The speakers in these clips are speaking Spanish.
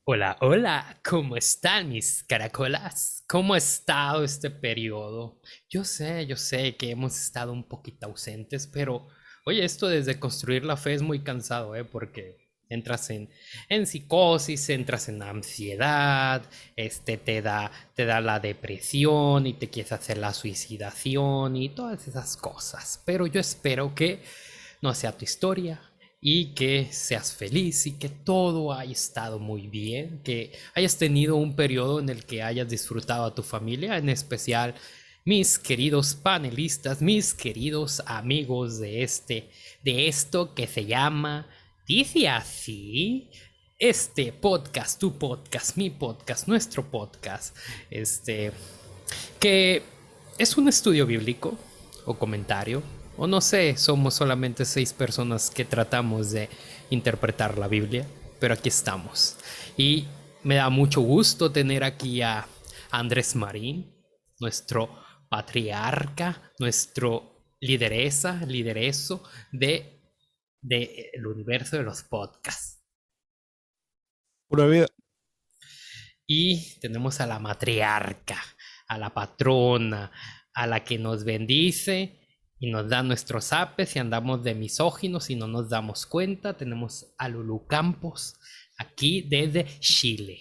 Hola, hola, ¿cómo están mis caracolas? ¿Cómo ha estado este periodo? Yo sé que hemos estado un poquito ausentes, pero oye, esto desde construir la fe es muy cansado, ¿eh? Porque entras en psicosis, entras en ansiedad, te da la depresión y te quieres hacer la suicidación y todas esas cosas. Pero yo espero que no sea tu historia y que seas feliz y que todo haya estado muy bien, que hayas tenido un periodo en el que hayas disfrutado a tu familia, en especial mis queridos panelistas, mis queridos amigos de esto que se llama Dice así. Este podcast, tu podcast, mi podcast, nuestro podcast, este, que es un estudio bíblico o comentario, o no sé, somos solamente 6 personas que tratamos de interpretar la Biblia, pero aquí estamos. Y me da mucho gusto tener aquí a Andrés Marín, nuestro patriarca, nuestro lidereso de el universo de los podcasts. Pura vida. Y tenemos a la matriarca, a la patrona, a la que nos bendice y nos da nuestros apes y andamos de misóginos y no nos damos cuenta. Tenemos a Lulu Campos aquí desde Chile.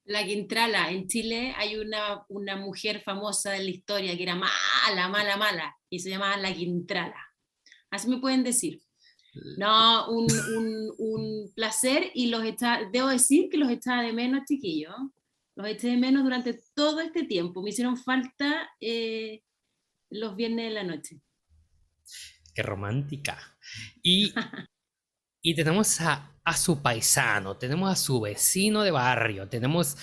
La Quintrala. En Chile hay una mujer famosa de la historia que era mala, mala, mala, y se llamaba la Quintrala. Así me pueden decir. No, un placer y debo decir que los echaba de menos, chiquillos. Los eché de menos durante todo este tiempo. Me hicieron falta los viernes de la noche. Qué romántica. Y, y tenemos a su paisano, tenemos a su vecino de barrio, tenemos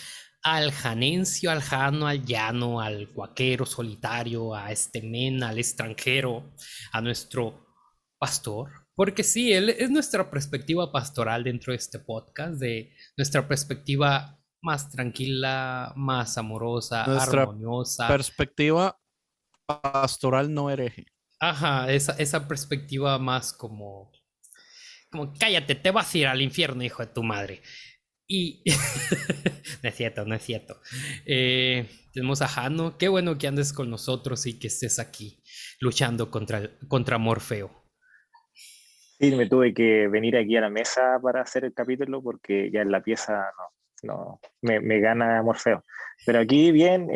al janencio, al jano, al llano, al cuaquero solitario, a este men, al extranjero, a nuestro pastor. Porque sí, él es nuestra perspectiva pastoral dentro de este podcast, de nuestra perspectiva más tranquila, más amorosa, Nuestra armoniosa. perspectiva pastoral no hereje. Ajá, esa perspectiva más como cállate, te vas a ir al infierno, hijo de tu madre. Y no es cierto, no es cierto. Tenemos a Jano, qué bueno que andes con nosotros y que estés aquí luchando contra Morfeo. Sí, me tuve que venir aquí a la mesa para hacer el capítulo porque ya en la pieza me gana Morfeo. Pero aquí bien,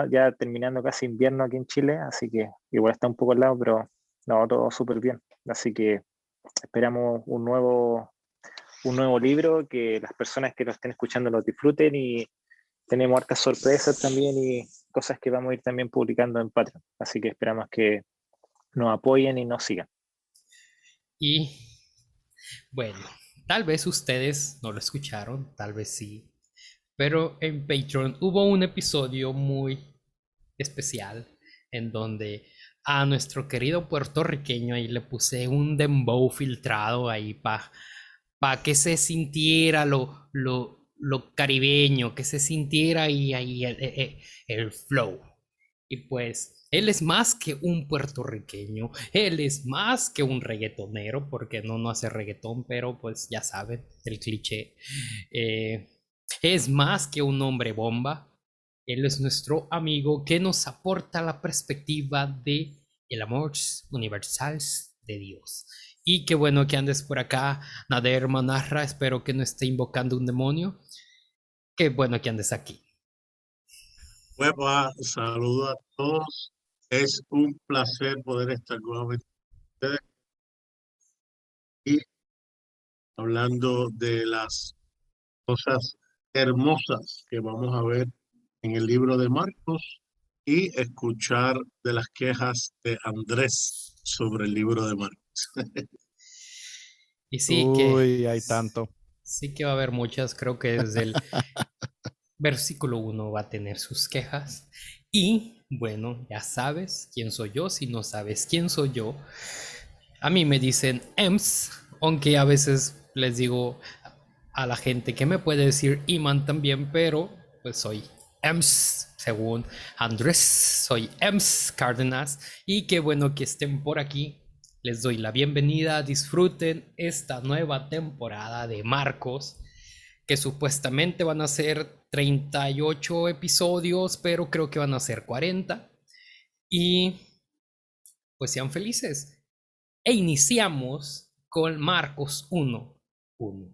ya terminando casi invierno aquí en Chile, así que igual está un poco al lado, pero no, todo súper bien. Así que esperamos un nuevo libro, que las personas que lo estén escuchando lo disfruten y tenemos hartas sorpresas también y cosas que vamos a ir también publicando en Patreon. Así que esperamos que nos apoyen y nos sigan. Y bueno, tal vez ustedes no lo escucharon, tal vez sí, pero en Patreon hubo un episodio muy especial en donde a nuestro querido puertorriqueño ahí le puse un dembow filtrado ahí para que se sintiera lo caribeño, que se sintiera ahí el flow. Y pues él es más que un puertorriqueño, él es más que un reggaetonero, porque no hace reggaetón, pero pues ya saben, el cliché. Eh, es más que un hombre bomba, él es nuestro amigo que nos aporta la perspectiva de el amor universal de Dios. Y qué bueno que andes por acá, Nader Manarra, espero que no esté invocando un demonio. Qué bueno que andes aquí. Huepa, saludo a todos. Es un placer poder estar nuevamente con ustedes y hablando de las cosas hermosas que vamos a ver en el libro de Marcos y escuchar de las quejas de Andrés sobre el libro de Marcos. Y Uy, hay tanto. sí que va a haber muchas, creo que desde el versículo 1 va a tener sus quejas. Y bueno, ya sabes quién soy yo, si no sabes quién soy yo. A mí me dicen EMS, aunque a veces les digo a la gente que me puede decir Iman también, pero pues soy EMS, según Andrés, soy EMS Cárdenas. Y qué bueno que estén por aquí. Les doy la bienvenida, disfruten esta nueva temporada de Marcos. que supuestamente van a ser 38 episodios, pero creo que van a ser 40. Y pues sean felices. E iniciamos con Marcos 1:1.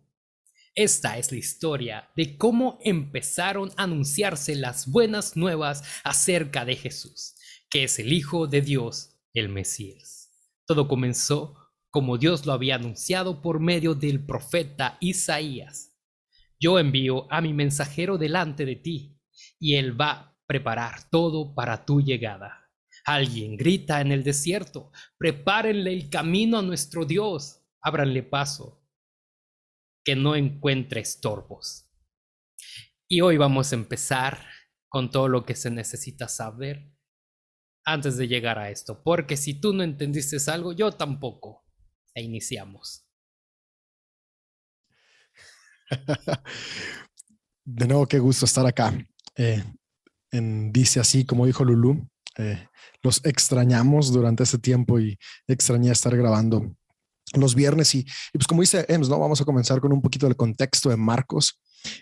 Esta es la historia de cómo empezaron a anunciarse las buenas nuevas acerca de Jesús, que es el Hijo de Dios, el Mesías. Todo comenzó como Dios lo había anunciado por medio del profeta Isaías. Yo envío a mi mensajero delante de ti, y él va a preparar todo para tu llegada. Alguien grita en el desierto: prepárenle el camino a nuestro Dios, ábranle paso, que no encuentre estorbos. Y hoy vamos a empezar con todo lo que se necesita saber antes de llegar a esto, porque si tú no entendiste algo, yo tampoco. E iniciamos. De nuevo, qué gusto estar acá. Dice así, como dijo Lulú, los extrañamos durante ese tiempo y extrañé estar grabando los viernes y pues como dice Ems, ¿no? Vamos a comenzar con un poquito del contexto de Marcos.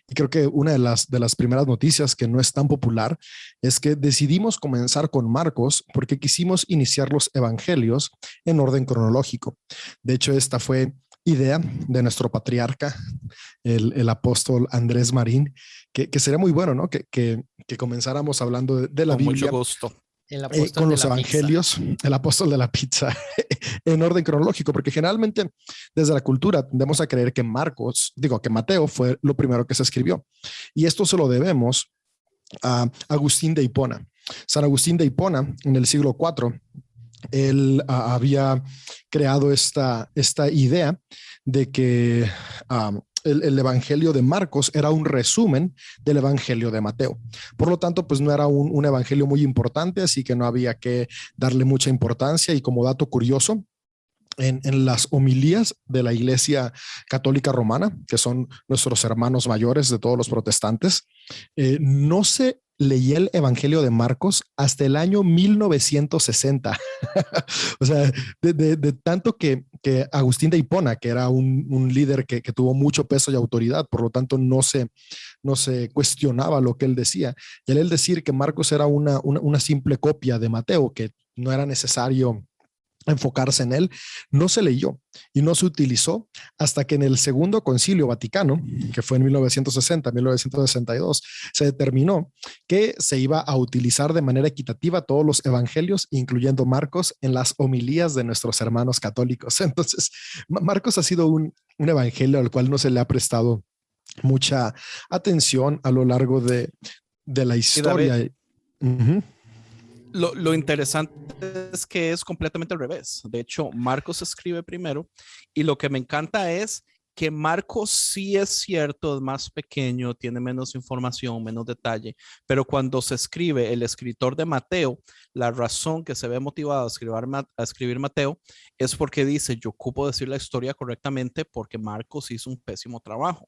Y creo que una de las primeras noticias que no es tan popular es que decidimos comenzar con Marcos porque quisimos iniciar los evangelios en orden cronológico. De hecho, esta fue idea de nuestro patriarca, el apóstol Andrés Marín, que sería muy bueno, ¿no? Que comenzáramos hablando de la Con Biblia. mucho gusto. El apóstol Con de los la evangelios, pizza. el apóstol de la pizza, en orden cronológico, porque generalmente desde la cultura tendemos a creer que que Mateo fue lo primero que se escribió. Y esto se lo debemos a Agustín de Hipona. San Agustín de Hipona, en el siglo IV, él había creado esta idea de que el evangelio de Marcos era un resumen del evangelio de Mateo. Por lo tanto, pues no era un evangelio muy importante, así que no había que darle mucha importancia. Y como dato curioso, en las homilías de la Iglesia Católica Romana, que son nuestros hermanos mayores de todos los protestantes, no se leía el Evangelio de Marcos hasta el año 1960. O sea, de tanto que Agustín de Hipona, que era un líder que tuvo mucho peso y autoridad, por lo tanto no se cuestionaba lo que él decía. Y al él decir que Marcos era una simple copia de Mateo, que no era necesario enfocarse en él, no se leyó y no se utilizó hasta que en el Segundo Concilio Vaticano, que fue en 1960-1962, se determinó que se iba a utilizar de manera equitativa todos los evangelios, incluyendo Marcos, en las homilías de nuestros hermanos católicos. Entonces, Marcos ha sido un evangelio al cual no se le ha prestado mucha atención a lo largo de la historia. Uh-huh. Lo interesante es que es completamente al revés. De hecho, Marcos escribe primero y lo que me encanta es que Marcos sí es cierto, es más pequeño, tiene menos información, menos detalle, pero cuando se escribe el escritor de Mateo, la razón que se ve motivado a escribir Mateo es porque dice: yo ocupo decir la historia correctamente porque Marcos hizo un pésimo trabajo,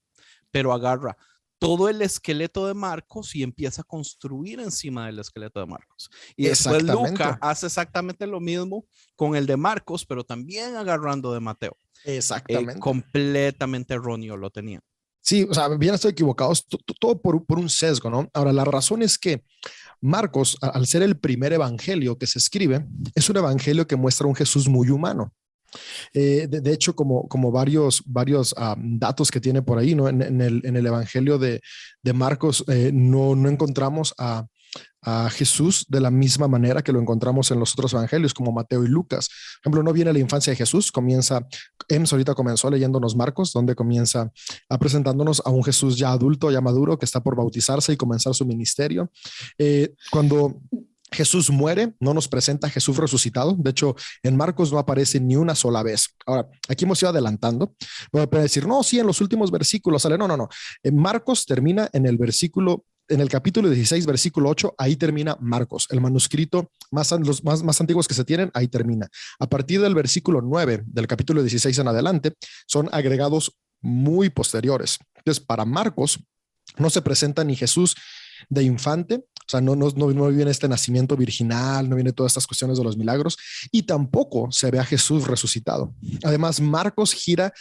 pero agarra todo el esqueleto de Marcos y empieza a construir encima del esqueleto de Marcos. Y después Lucas hace exactamente lo mismo con el de Marcos, pero también agarrando de Mateo. Exactamente. Completamente erróneo lo tenía. Sí, o sea, bien estoy equivocado, todo por un sesgo, ¿no? Ahora, la razón es que Marcos, al ser el primer evangelio que se escribe, es un evangelio que muestra un Jesús muy humano. De hecho, como varios datos que tiene por ahí, ¿no? En el Evangelio de Marcos no encontramos a Jesús de la misma manera que lo encontramos en los otros evangelios como Mateo y Lucas. Por ejemplo, no viene la infancia de Jesús, ahorita comenzó leyéndonos Marcos, donde comienza presentándonos a un Jesús ya adulto, ya maduro, que está por bautizarse y comenzar su ministerio. Cuando Jesús muere, no nos presenta a Jesús resucitado. De hecho, en Marcos no aparece ni una sola vez. Ahora, aquí hemos ido adelantando. Voy a decir, no, sí, en los últimos versículos sale. No. En Marcos termina en el capítulo 16, versículo 8, ahí termina Marcos. El manuscrito los más antiguos que se tienen, ahí termina. A partir del versículo 9 del capítulo 16 en adelante, son agregados muy posteriores. Entonces, para Marcos no se presenta ni Jesús de infante, o sea, no viene este nacimiento virginal, no viene todas estas cuestiones de los milagros, y tampoco se ve a Jesús resucitado. Además, Marcos gira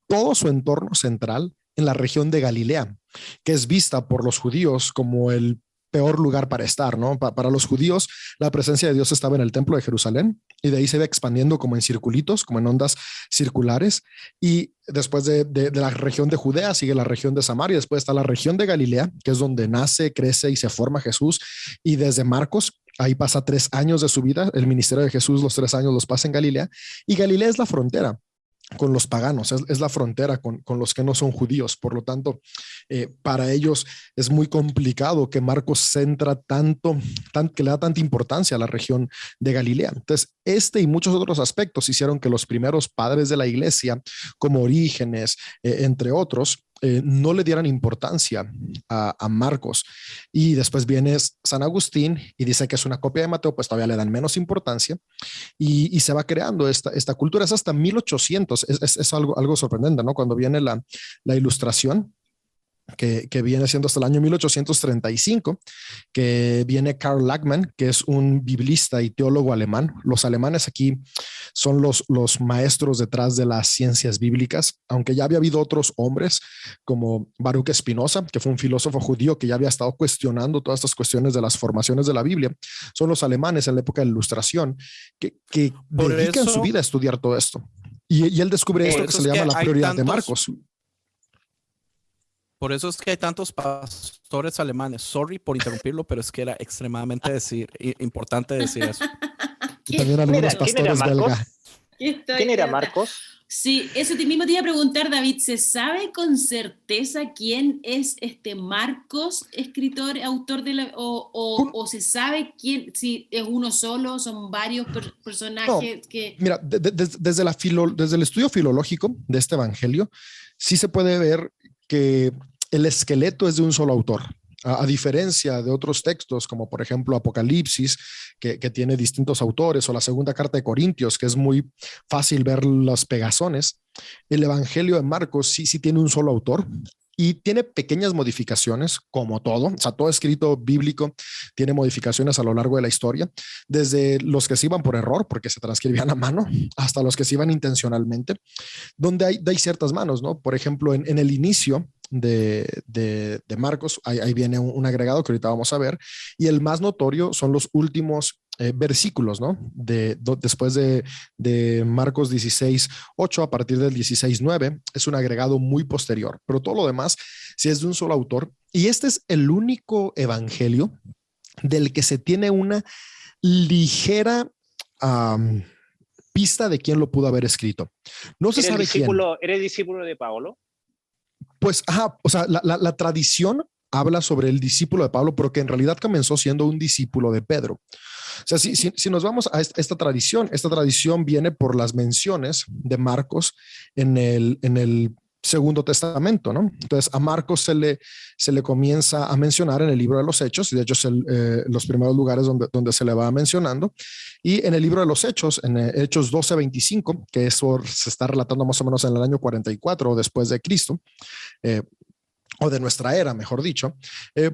todo su entorno central en la región de Galilea, que es vista por los judíos como el peor lugar para estar, ¿no? Para los judíos, la presencia de Dios estaba en el templo de Jerusalén y de ahí se iba expandiendo como en circulitos, como en ondas circulares. Y después de la región de Judea sigue la región de Samaria, después está la región de Galilea, que es donde nace, crece y se forma Jesús. Y desde Marcos, ahí pasa 3 años de su vida. El ministerio de Jesús, los 3 años los pasa en Galilea. Y Galilea es la frontera con los paganos, es la frontera con los que no son judíos. Por lo tanto, para ellos es muy complicado que Marcos centra que le da tanta importancia a la región de Galilea. Entonces, este y muchos otros aspectos hicieron que los primeros padres de la iglesia, como Orígenes, entre otros, no le dieran importancia a Marcos. Y después viene San Agustín y dice que es una copia de Mateo, pues todavía le dan menos importancia y se va creando esta cultura. Es hasta 1800, es algo sorprendente, ¿no? Cuando viene la ilustración, que viene siendo hasta el año 1835, que viene Karl Lachmann, que es un biblista y teólogo alemán. Los alemanes aquí son los maestros detrás de las ciencias bíblicas, aunque ya había habido otros hombres como Baruch Spinoza, que fue un filósofo judío que ya había estado cuestionando todas estas cuestiones de las formaciones de la Biblia. Son los alemanes en la época de la Ilustración que dedican su vida a estudiar todo esto. Y él descubre esto que se le llama la prioridad de Marcos. Por eso es que hay tantos pastores alemanes. Sorry por interrumpirlo, pero es que era extremadamente importante decir eso. Y también algunos pastores belga. ¿Quién era Marcos? Sí, eso mismo te iba a preguntar, David. ¿Se sabe con certeza quién es este Marcos, escritor, autor o se sabe quién, si es uno solo, son varios personajes? No, que... Mira, desde el estudio filológico de este evangelio, sí se puede ver que el esqueleto es de un solo autor, a diferencia de otros textos como por ejemplo Apocalipsis, que tiene distintos autores, o la segunda carta de Corintios, que es muy fácil ver los pegazones. El evangelio de Marcos sí tiene un solo autor y tiene pequeñas modificaciones, como todo. O sea, todo escrito bíblico tiene modificaciones a lo largo de la historia, desde los que se iban por error, porque se transcribían a mano, hasta los que se iban intencionalmente, donde hay ciertas manos, ¿no? Por ejemplo, en el inicio de Marcos, ahí viene un agregado que ahorita vamos a ver, y el más notorio son los últimos versículos, ¿no? Después de Marcos 16:8, a partir del 16:9, es un agregado muy posterior, pero todo lo demás sí es de un solo autor, y este es el único evangelio del que se tiene una ligera pista de quién lo pudo haber escrito. No se sabe quién. ¿Eres discípulo de Pablo? Pues, o sea, la tradición habla sobre el discípulo de Pablo, pero que en realidad comenzó siendo un discípulo de Pedro. O sea, si nos vamos a esta tradición viene por las menciones de Marcos en el Segundo Testamento, ¿no? Entonces a Marcos se le comienza a mencionar en el libro de los Hechos, y de hecho es los primeros lugares donde se le va mencionando. Y en el libro de los Hechos, en Hechos 12:25, que eso se está relatando más o menos en el año 44 después de Cristo, o de nuestra era, mejor dicho,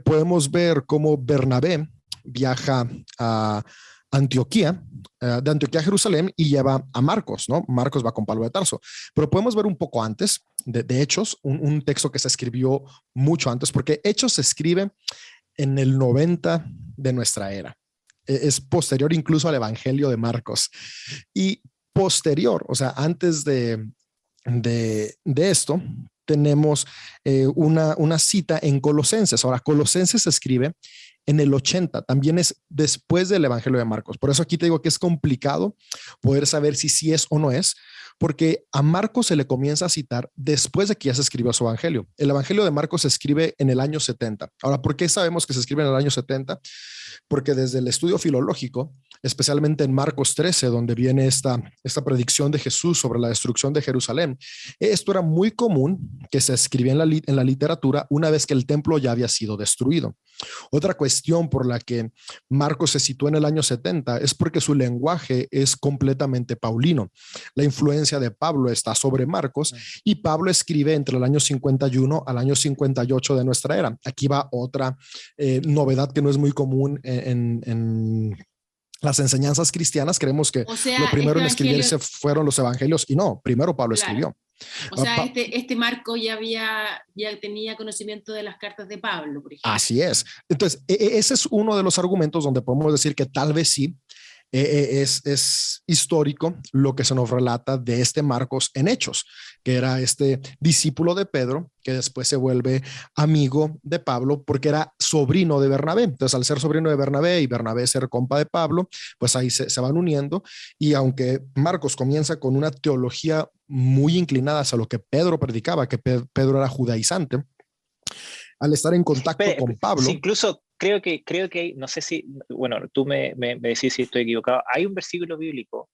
podemos ver cómo Bernabé viaja a Antioquía, de Antioquía a Jerusalén, y lleva a Marcos, ¿no? Marcos va con Pablo de Tarso. Pero podemos ver un poco antes de Hechos, un texto que se escribió mucho antes, porque Hechos se escribe en el 90 de nuestra era. Es posterior incluso al Evangelio de Marcos. Y posterior, o sea, antes de esto, tenemos una cita en Colosenses. Ahora, Colosenses se escribe en el 80, también es después del Evangelio de Marcos. Por eso aquí te digo que es complicado poder saber si sí es o no es, porque a Marcos se le comienza a citar después de que ya se escribió su Evangelio. El Evangelio de Marcos se escribe en el año 70. Ahora, ¿por qué sabemos que se escribe en el año 70? Porque desde el estudio filológico, especialmente en Marcos 13, donde viene esta predicción de Jesús sobre la destrucción de Jerusalén, esto era muy común que se escribía en la literatura una vez que el templo ya había sido destruido. Otra cuestión por la que Marcos se situó en el año 70 es porque su lenguaje es completamente paulino. La influencia de Pablo está sobre Marcos, y Pablo escribe entre el año 51 al año 58 de nuestra era. Aquí va otra novedad que no es muy común en las enseñanzas cristianas. Creemos que lo primero en escribirse fueron los evangelios, y no, primero Pablo escribió. O sea, este Marco ya tenía conocimiento de las cartas de Pablo, por ejemplo. Así es. Entonces, ese es uno de los argumentos donde podemos decir que tal vez sí es histórico lo que se nos relata de este Marcos en Hechos, que era este discípulo de Pedro, que después se vuelve amigo de Pablo porque era sobrino de Bernabé. Entonces, al ser sobrino de Bernabé y Bernabé ser compa de Pablo, pues ahí se van uniendo. Y aunque Marcos comienza con una teología muy inclinada hacia lo que Pedro predicaba, que Pedro era judaizante, al estar en contacto con Pablo. Sí, incluso creo que, no sé si, bueno, tú me decís si estoy equivocado, hay un versículo bíblico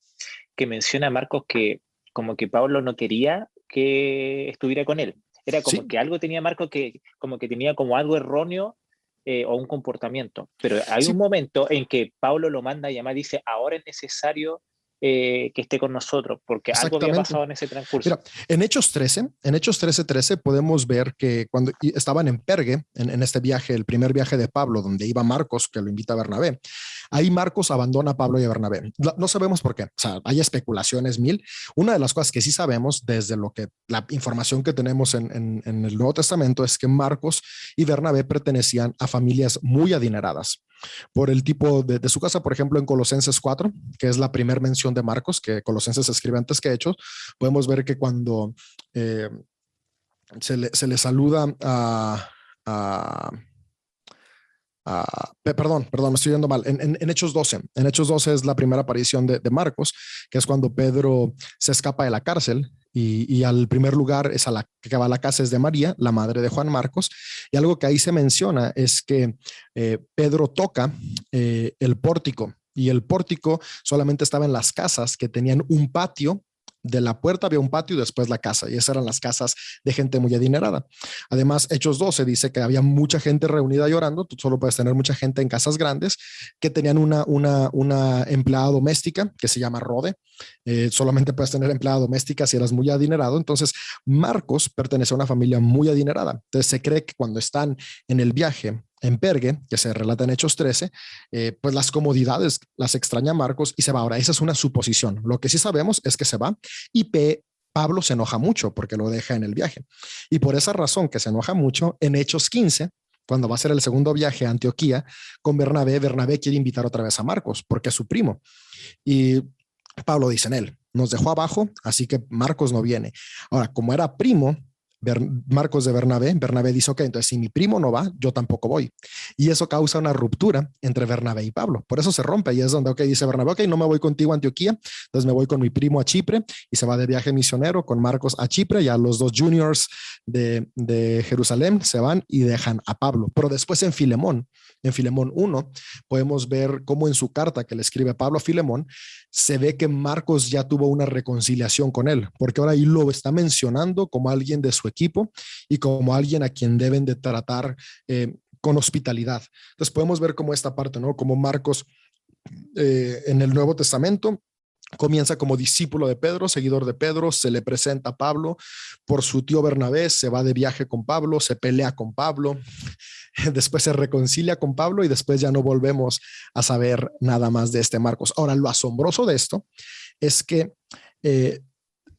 que menciona a Marcos que como que Pablo no quería que estuviera con él. Era como sí, que algo tenía Marcos que como que tenía como algo erróneo o un comportamiento. Pero hay sí, un momento en que Pablo lo manda a llamar y dice, ahora es necesario que esté con nosotros, porque algo había exactamente. pasado en ese transcurso. Mira, en Hechos 13 podemos ver que cuando estaban en Pergue, en este viaje, el primer viaje de Pablo, donde iba Marcos, que lo invita a Bernabé, ahí Marcos abandona a Pablo y a Bernabé. No sabemos por qué, o sea, hay especulaciones mil. Una de las cosas que sí sabemos desde la información que tenemos en el Nuevo Testamento es que Marcos y Bernabé pertenecían a familias muy adineradas por el tipo de su casa. Por ejemplo, en Colosenses 4, que es la primera mención de Marcos, que Colosenses escribe antes que Hechos, podemos ver que cuando eh, se le saluda perdón, me estoy yendo mal. En Hechos 12 es la primera aparición de Marcos, que es cuando Pedro se escapa de la cárcel y al primer lugar es que va a la casa es de María, la madre de Juan Marcos. Y algo que ahí se menciona es que Pedro toca el pórtico, y el pórtico solamente estaba en las casas que tenían un patio. De la puerta había un patio y después la casa, y esas eran las casas de gente muy adinerada. Además, Hechos 12 dice que había mucha gente reunida llorando. Tú solo puedes tener mucha gente en casas grandes que tenían una empleada doméstica que se llama Rode. Solamente puedes tener empleada doméstica si eras muy adinerado. Entonces, Marcos pertenece a una familia muy adinerada. Entonces, se cree que cuando están en el viaje en Pergue, que se relata en Hechos 13, pues las comodidades las extraña Marcos y se va. Ahora, esa es una suposición. Lo que sí sabemos es que se va y Pablo se enoja mucho porque lo deja en el viaje. Y por esa razón que se enoja mucho, en Hechos 15, cuando va a ser el segundo viaje a Antioquía con Bernabé quiere invitar otra vez a Marcos porque es su primo. Y Pablo dice en él, nos dejó abajo, así que Marcos no viene. Ahora, como era primo, Marcos de Bernabé dice, ok, entonces si mi primo no va, yo tampoco voy. Y eso causa una ruptura entre Bernabé y Pablo. Por eso se rompe y es donde, ok, dice Bernabé, ok, no me voy contigo a Antioquía, entonces me voy con mi primo a Chipre y se va de viaje misionero con Marcos a Chipre. Ya los dos juniors de Jerusalén se van y dejan a Pablo. Pero después en Filemón 1, podemos ver cómo en su carta que le escribe Pablo a Filemón, se ve que Marcos ya tuvo una reconciliación con él, porque ahora ahí lo está mencionando como alguien de su equipo y como alguien a quien deben de tratar con hospitalidad. Entonces podemos ver como esta parte, ¿no? Como Marcos en el Nuevo Testamento comienza como discípulo de Pedro, seguidor de Pedro, se le presenta a Pablo por su tío Bernabé, se va de viaje con Pablo, se pelea con Pablo, después se reconcilia con Pablo y después ya no volvemos a saber nada más de este Marcos. Ahora, lo asombroso de esto es que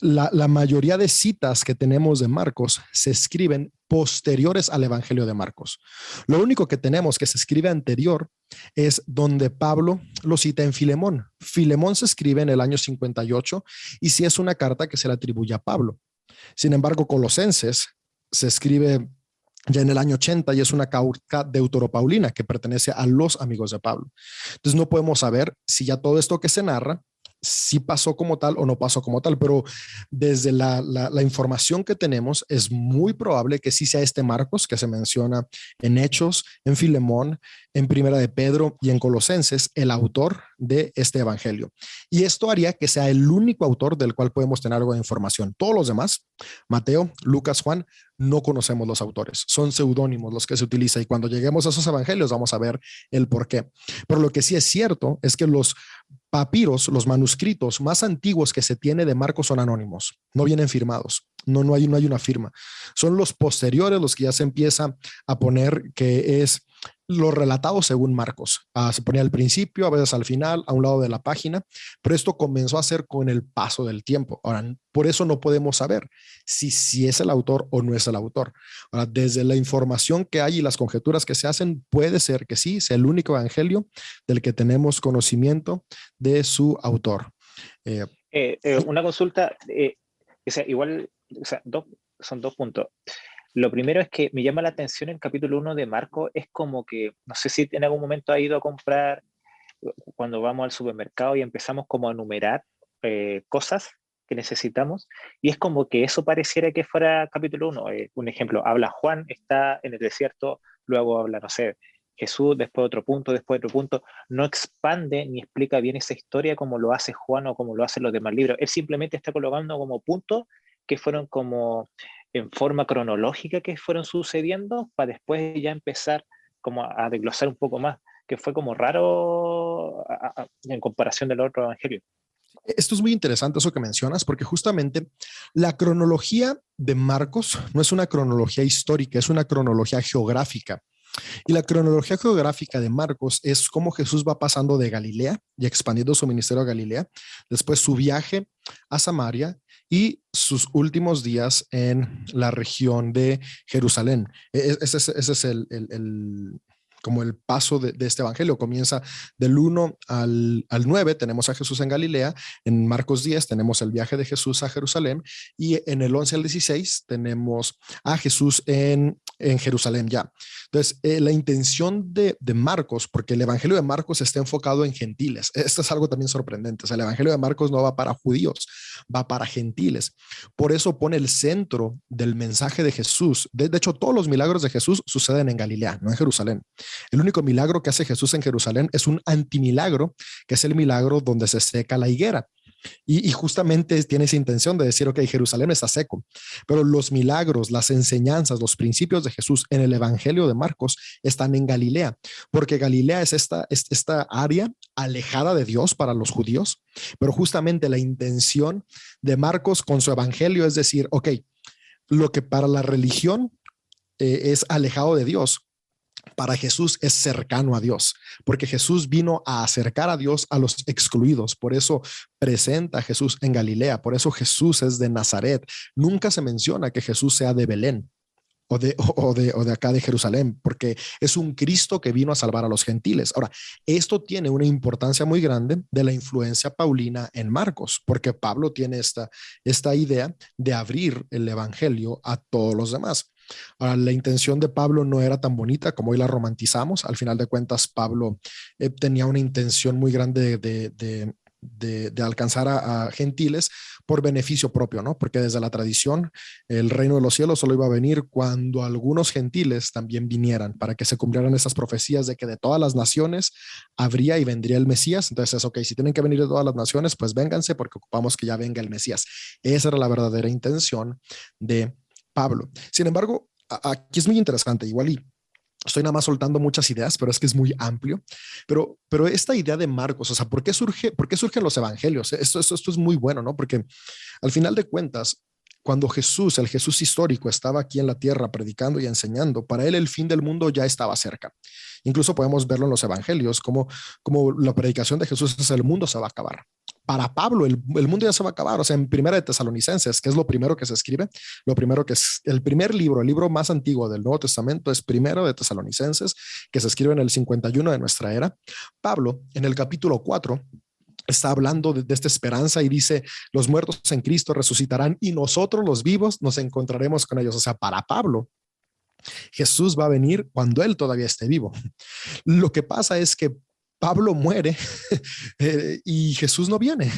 la mayoría de citas que tenemos de Marcos se escriben posteriores al Evangelio de Marcos. Lo único que tenemos que se escribe anterior es donde Pablo lo cita en Filemón. Filemón se escribe en el año 58 y sí es una carta que se le atribuye a Pablo. Sin embargo, Colosenses se escribe ya en el año 80 y es una carta deuteropaulina que pertenece a los amigos de Pablo. Entonces no podemos saber si ya todo esto que se narra si pasó como tal o no pasó como tal, pero desde la información que tenemos es muy probable que sí sea este Marcos que se menciona en Hechos, en Filemón, en Primera de Pedro y en Colosenses, el autor de este evangelio. Y esto haría que sea el único autor del cual podemos tener algo de información. Todos los demás, Mateo, Lucas, Juan, no conocemos los autores, son seudónimos los que se utilizan y cuando lleguemos a esos evangelios vamos a ver el por qué. Pero lo que sí es cierto es que los papiros, los manuscritos más antiguos que se tiene de Marcos son anónimos, no vienen firmados. No hay una firma. Son los posteriores los que ya se empieza a poner que es lo relatado según Marcos. Se ponía al principio, a veces al final, a un lado de la página, pero esto comenzó a ser con el paso del tiempo. Ahora, por eso no podemos saber si es el autor o no es el autor. Ahora, desde la información que hay y las conjeturas que se hacen, puede ser que sí, sea el único evangelio del que tenemos conocimiento de su autor. Una consulta, o sea, igual, o sea, son dos puntos. Lo primero es que me llama la atención el capítulo 1 de Marco, es como que, no sé si en algún momento ha ido a comprar, cuando vamos al supermercado y empezamos como a enumerar cosas que necesitamos, y es como que eso pareciera que fuera capítulo 1. Un ejemplo, habla Juan, está en el desierto, luego habla, no sé, Jesús, después otro punto, después otro punto, no expande ni explica bien esa historia como lo hace Juan o como lo hacen los demás libros. Él simplemente está colocando como puntos que fueron como en forma cronológica que fueron sucediendo para después ya empezar como a desglosar un poco más, que fue como raro en comparación del otro evangelio. Esto es muy interesante eso que mencionas, porque justamente la cronología de Marcos no es una cronología histórica, es una cronología geográfica. Y la cronología geográfica de Marcos es cómo Jesús va pasando de Galilea y expandiendo su ministerio a Galilea, después su viaje a Samaria y sus últimos días en la región de Jerusalén. Ese es como el paso de este evangelio. Comienza del 1 al 9, tenemos a Jesús en Galilea, en Marcos 10 tenemos el viaje de Jesús a Jerusalén y en el 11 al 16 tenemos a Jesús en Jerusalén ya. Entonces, la intención de Marcos, porque el evangelio de Marcos está enfocado en gentiles, esto es algo también sorprendente, o sea, el evangelio de Marcos no va para judíos, va para gentiles. Por eso pone el centro del mensaje de Jesús. De hecho, todos los milagros de Jesús suceden en Galilea, no en Jerusalén. El único milagro que hace Jesús en Jerusalén es un antimilagro, que es el milagro donde se seca la higuera. Y justamente tiene esa intención de decir, ok, Jerusalén está seco, pero los milagros, las enseñanzas, los principios de Jesús en el Evangelio de Marcos están en Galilea, porque Galilea es esta área alejada de Dios para los judíos, pero justamente la intención de Marcos con su Evangelio es decir, ok, lo que para la religión es alejado de Dios, para Jesús es cercano a Dios, porque Jesús vino a acercar a Dios a los excluidos. Por eso presenta a Jesús en Galilea, por eso Jesús es de Nazaret. Nunca se menciona que Jesús sea de Belén o de acá de Jerusalén, porque es un Cristo que vino a salvar a los gentiles. Ahora, esto tiene una importancia muy grande de la influencia paulina en Marcos, porque Pablo tiene esta idea de abrir el evangelio a todos los demás. Ahora, la intención de Pablo no era tan bonita como hoy la romantizamos. Al final de cuentas, Pablo tenía una intención muy grande de alcanzar a gentiles por beneficio propio, ¿no? Porque desde la tradición, el reino de los cielos solo iba a venir cuando algunos gentiles también vinieran, para que se cumplieran esas profecías de que de todas las naciones habría y vendría el Mesías. Entonces, ok, si tienen que venir de todas las naciones, pues vénganse porque ocupamos que ya venga el Mesías. Esa era la verdadera intención de Pablo. Sin embargo, aquí es muy interesante, igual y estoy nada más soltando muchas ideas, pero es que es muy amplio. Pero esta idea de Marcos, o sea, ¿por qué surgen los evangelios? Esto es muy bueno, ¿no? Porque al final de cuentas, cuando Jesús, el Jesús histórico, estaba aquí en la tierra predicando y enseñando, para él el fin del mundo ya estaba cerca. Incluso podemos verlo en los evangelios, como la predicación de Jesús es el mundo se va a acabar. Para Pablo, el mundo ya se va a acabar. O sea, en Primera de Tesalonicenses, que es lo primero que se escribe, lo primero que es el primer libro, el libro más antiguo del Nuevo Testamento es Primero de Tesalonicenses, que se escribe en el 51 de nuestra era. Pablo, en el capítulo 4, está hablando de esta esperanza y dice, los muertos en Cristo resucitarán y nosotros los vivos nos encontraremos con ellos. O sea, para Pablo, Jesús va a venir cuando él todavía esté vivo. Lo que pasa es que Pablo muere y Jesús no viene.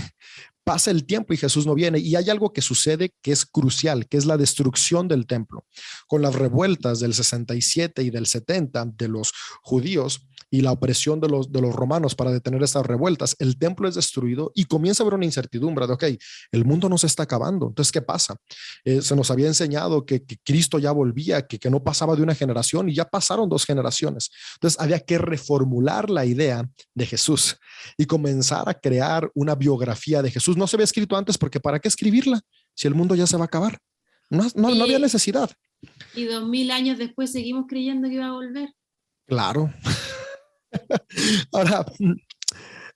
Pasa el tiempo y Jesús no viene. Y hay algo que sucede que es crucial, que es la destrucción del templo. Con las revueltas del 67 y del 70 de los judíos y la opresión de los romanos para detener estas revueltas, el templo es destruido y comienza a haber una incertidumbre de, ok, el mundo no se está acabando. Entonces, ¿qué pasa? Se nos había enseñado que Cristo ya volvía, que no pasaba de una generación y ya pasaron 2 generaciones. Entonces, había que reformular la idea de Jesús y comenzar a crear una biografía de Jesús. No se había escrito antes porque ¿para qué escribirla si el mundo ya se va a acabar? No había Y- necesidad. Y 2000 años después seguimos creyendo que iba a volver. Claro. Ahora,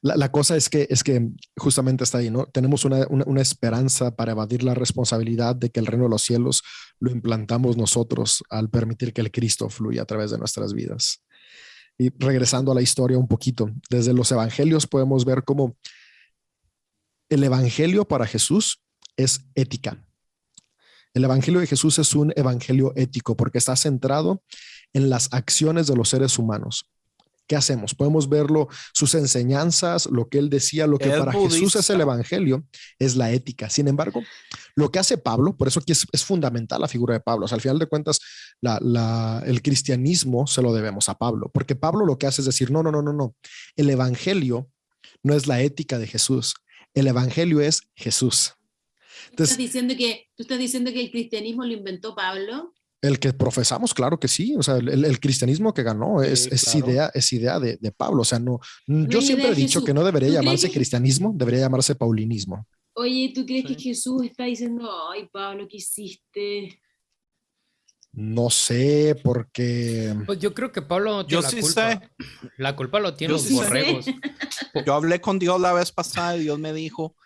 la cosa es que justamente está ahí, ¿no? Tenemos una esperanza para evadir la responsabilidad de que el reino de los cielos lo implantamos nosotros al permitir que el Cristo fluya a través de nuestras vidas. Y regresando a la historia un poquito, desde los evangelios podemos ver cómo el evangelio para Jesús es ética. El evangelio de Jesús es un evangelio ético porque está centrado en las acciones de los seres humanos. ¿Qué hacemos? Podemos verlo, sus enseñanzas, lo que él decía, lo que Es para Jesús es el budista. evangelio, es la ética. Sin embargo, lo que hace Pablo, por eso aquí es fundamental la figura de Pablo. O sea, al final de cuentas, el cristianismo se lo debemos a Pablo, porque Pablo lo que hace es decir, no. El evangelio no es la ética de Jesús. El evangelio es Jesús. ¿Tú estás Entonces, diciendo que el cristianismo lo inventó Pablo? el que profesamos, claro que sí. O sea, el cristianismo que ganó Sí, claro. es idea de Pablo. O sea, no, No yo es idea siempre he de dicho Jesús. que no debería ¿Tú crees llamarse que- cristianismo, debería llamarse paulinismo. Oye, ¿tú crees que Sí. Jesús está diciendo, ay, Pablo, ¿qué hiciste? No sé, porque Pues yo creo que Pablo no Yo tiene la sí culpa. sé. La culpa lo tienen Yo los sí sé. borregos. Yo hablé con Dios la vez pasada y Dios me dijo,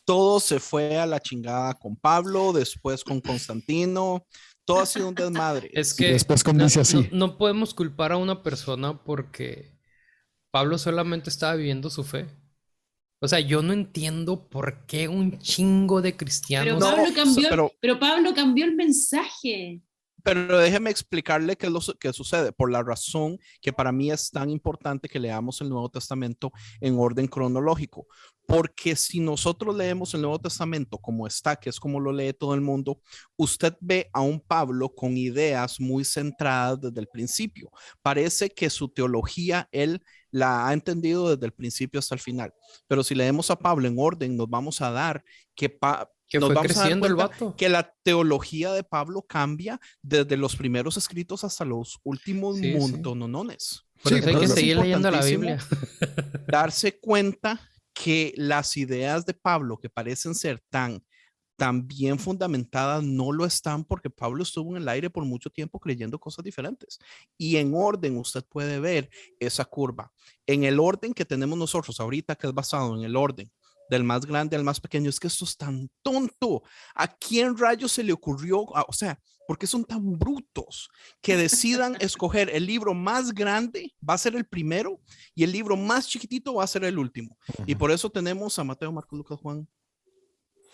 todo se fue a la chingada con Pablo, después con Constantino, todo ha sido un desmadre. Es y que después como dice así. no podemos culpar a una persona porque Pablo solamente estaba viviendo su fe. O sea, yo no entiendo por qué un chingo de Pero cristianos. No, Pero Pablo cambió el mensaje. Pero déjeme explicarle qué es lo que sucede, por la razón que para mí es tan importante que leamos el Nuevo Testamento en orden cronológico. Porque si nosotros leemos el Nuevo Testamento como está, que es como lo lee todo el mundo, usted ve a un Pablo con ideas muy centradas desde el principio. Parece que su teología él la ha entendido desde el principio hasta el final. Pero si leemos a Pablo en orden, nos vamos a dar que Que nos fue vamos a dar creciendo el cuenta vato. que la teología de Pablo cambia desde los primeros escritos hasta los últimos Sí, sí. montonones. Por Sí, eso hay que pero es seguir leyendo la importantísimo Biblia. darse cuenta que las ideas de Pablo que parecen ser tan bien fundamentadas no lo están porque Pablo estuvo en el aire por mucho tiempo creyendo cosas diferentes. Y en orden usted puede ver esa curva. En el orden que tenemos nosotros ahorita, que es basado en el orden del más grande al más pequeño, es que esto es tan tonto. ¿A quién rayos se le ocurrió? O sea, ¿por qué son tan brutos que decidan escoger el libro más grande va a ser el primero y el libro más chiquitito va a ser el último? Y por eso tenemos a Mateo, Marcos, Lucas, Juan,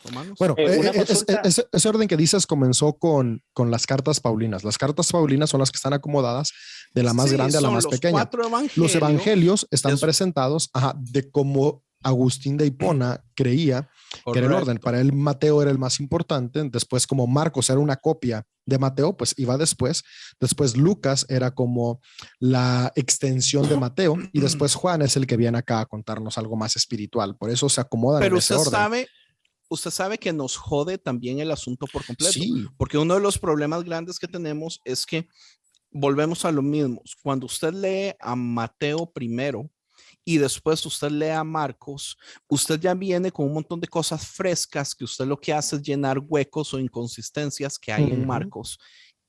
Romanos. Bueno, Una consulta. ese orden que dices comenzó con las cartas paulinas. Las cartas paulinas son las que están acomodadas de la más Sí, grande a la son más los pequeña. 4 evangelios. Los evangelios están Des- presentados de cómo Agustín de Hipona creía que era el orden. Correcto. Para él Mateo era el más importante, después como Marcos era una copia de Mateo, pues iba después Lucas era como la extensión de Mateo y después Juan es el que viene acá a contarnos algo más espiritual, por eso se acomodan Pero en ese orden. usted sabe que nos jode también el asunto por completo, Sí, porque uno de los problemas grandes que tenemos es que volvemos a lo mismo. Cuando usted lee a Mateo primero y después usted lee a Marcos, usted ya viene con un montón de cosas frescas que usted lo que hace es llenar huecos o inconsistencias que hay en Ujú. Marcos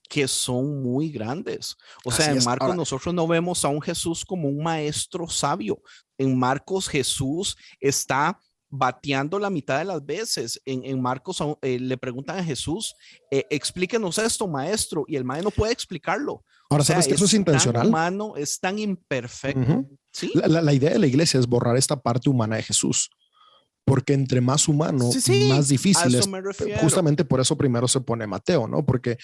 que son muy grandes. O sea, Así en es. Marcos Ahora, nosotros no vemos a un Jesús como un maestro sabio. En Marcos Jesús está bateando la mitad de las veces. En Marcos le preguntan a Jesús, explíquenos esto, maestro, y el maestro no puede explicarlo. ahora O sea, ¿sabes que eso es tan intencional? humano, es tan imperfecto. Ujú. ¿Sí? La idea de la iglesia es borrar esta parte humana de Jesús, porque entre más humano, Sí, más a difícil eso es. me refiero. Justamente por eso primero se pone Mateo, ¿no? Porque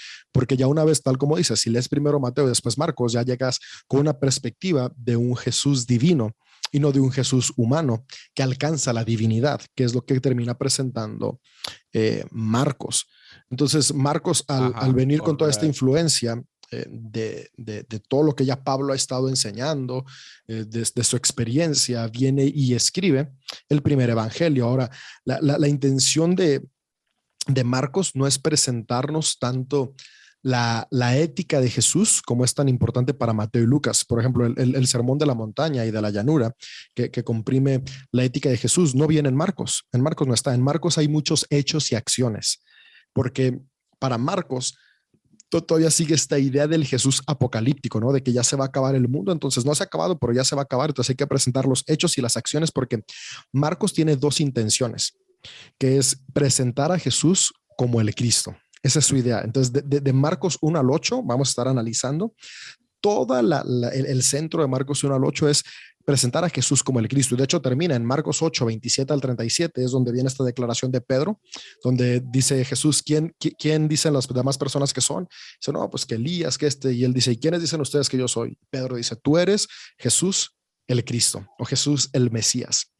ya una vez, tal como dices, si lees primero Mateo y después Marcos, ya llegas con una perspectiva de un Jesús divino y no de un Jesús humano que alcanza la divinidad, que es lo que termina presentando Marcos. Entonces, Marcos, al venir con toda esta correcto. influencia de todo lo que ya Pablo ha estado enseñando, desde su experiencia, viene y escribe el primer evangelio. Ahora, la intención de Marcos no es presentarnos tanto la ética de Jesús, como es tan importante para Mateo y Lucas. Por ejemplo, el sermón de la montaña y de la llanura, que comprime la ética de Jesús, no viene en Marcos. En Marcos no está. En Marcos hay muchos hechos y acciones, porque para Marcos, todavía sigue esta idea del Jesús apocalíptico, ¿no? De que ya se va a acabar el mundo, entonces no se ha acabado, pero ya se va a acabar, entonces hay que presentar los hechos y las acciones porque Marcos tiene dos intenciones, que es presentar a Jesús como el Cristo. Esa es su idea. Entonces, de Marcos 1 al 8, vamos a estar analizando. El centro de Marcos 1 al 8 es presentar a Jesús como el Cristo. Y de hecho termina en Marcos 8, 27 al 37, es donde viene esta declaración de Pedro, donde dice Jesús, ¿quién dicen las demás personas que son? Dice, no, pues que Elías, que este. Y él dice, ¿y quiénes dicen ustedes que yo soy? Pedro dice, tú eres Jesús el Cristo o Jesús el Mesías.